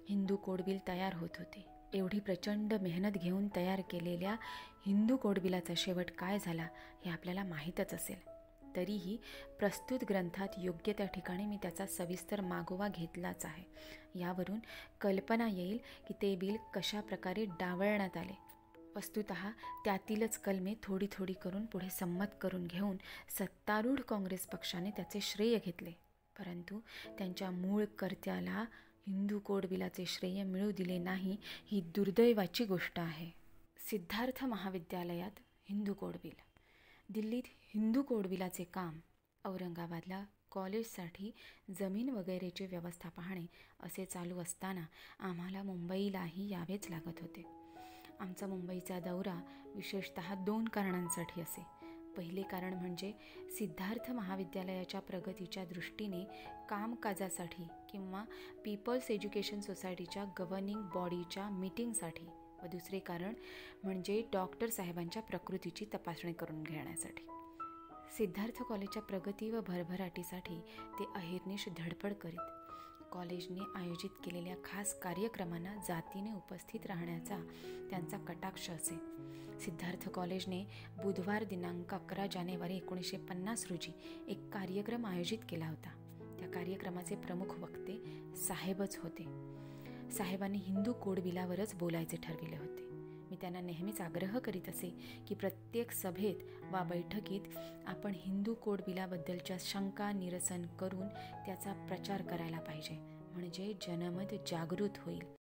हिंदू कोडबिल तयार होत होते. एवढी प्रचंड मेहनत घेऊन तयार केलेल्या हिंदू कोडबिलाचा शेवट काय झाला हे आपल्याला माहीतच असेल. तरीही प्रस्तुत ग्रंथात योग्य त्या ठिकाणी मी त्याचा सविस्तर मागोवा घेतलाच आहे. यावरून कल्पना येईल की ते बिल कशा प्रकारे डावलण्यात आले. वस्तुतः त्यातीलच कलमे थोडी थोडी करून पुढे संमत करून घेऊन सत्तारूढ काँग्रेस पक्षाने त्याचे श्रेय घेतले. परंतु त्यांच्या मूळ कर्त्याला हिंदू कोडबिलाचे श्रेय मिळू दिले नाही, ही दुर्दैवाची गोष्ट आहे. सिद्धार्थ महाविद्यालयात हिंदू कोडबिल, दिल्लीत हिंदू कोडबिलाचे काम, औरंगाबादला कॉलेजसाठी जमीन वगैरेची व्यवस्था पाहणे असे चालू असताना आम्हाला मुंबईलाही यावेच लागत होते. आमचा मुंबईचा दौरा विशेषतः 2 कारणांसाठी असे. पहिले कारण म्हणजे सिद्धार्थ महाविद्यालयाच्या प्रगतीच्या दृष्टीने कामकाजासाठी किंवा पीपल्स एज्युकेशन सोसायटीच्या गव्हर्निंग बॉडीच्या मीटिंगसाठी व दुसरे कारण म्हणजे डॉक्टर साहेबांच्या प्रकृतीची तपासणी करून घेण्यासाठी. सिद्धार्थ कॉलेजच्या प्रगती व भरभराटीसाठी ते अहिर्निश धडपड करीत. कॉलेजने आयोजित केलेल्या खास कार्यक्रमांना जातीने उपस्थित राहण्याचा त्यांचा कटाक्ष असे. सिद्धार्थ कॉलेजने बुधवार दिनांक 11 जानेवारी 1950 रोजी एक कार्यक्रम आयोजित केला होता. त्या कार्यक्रमाचे प्रमुख वक्ते साहेबच होते. साहेबांनी हिंदू कोडबिलावरच बोलायचे ठरविले होते. मी त्यांना नेहमीच आग्रह करीत असे की प्रत्येक सभेत वा बैठकीत आपण हिंदू कोडबिलाबद्दलच्या शंका निरसन करून त्याचा प्रचार करायला पाहिजे, म्हणजे जनमत जागृत होईल.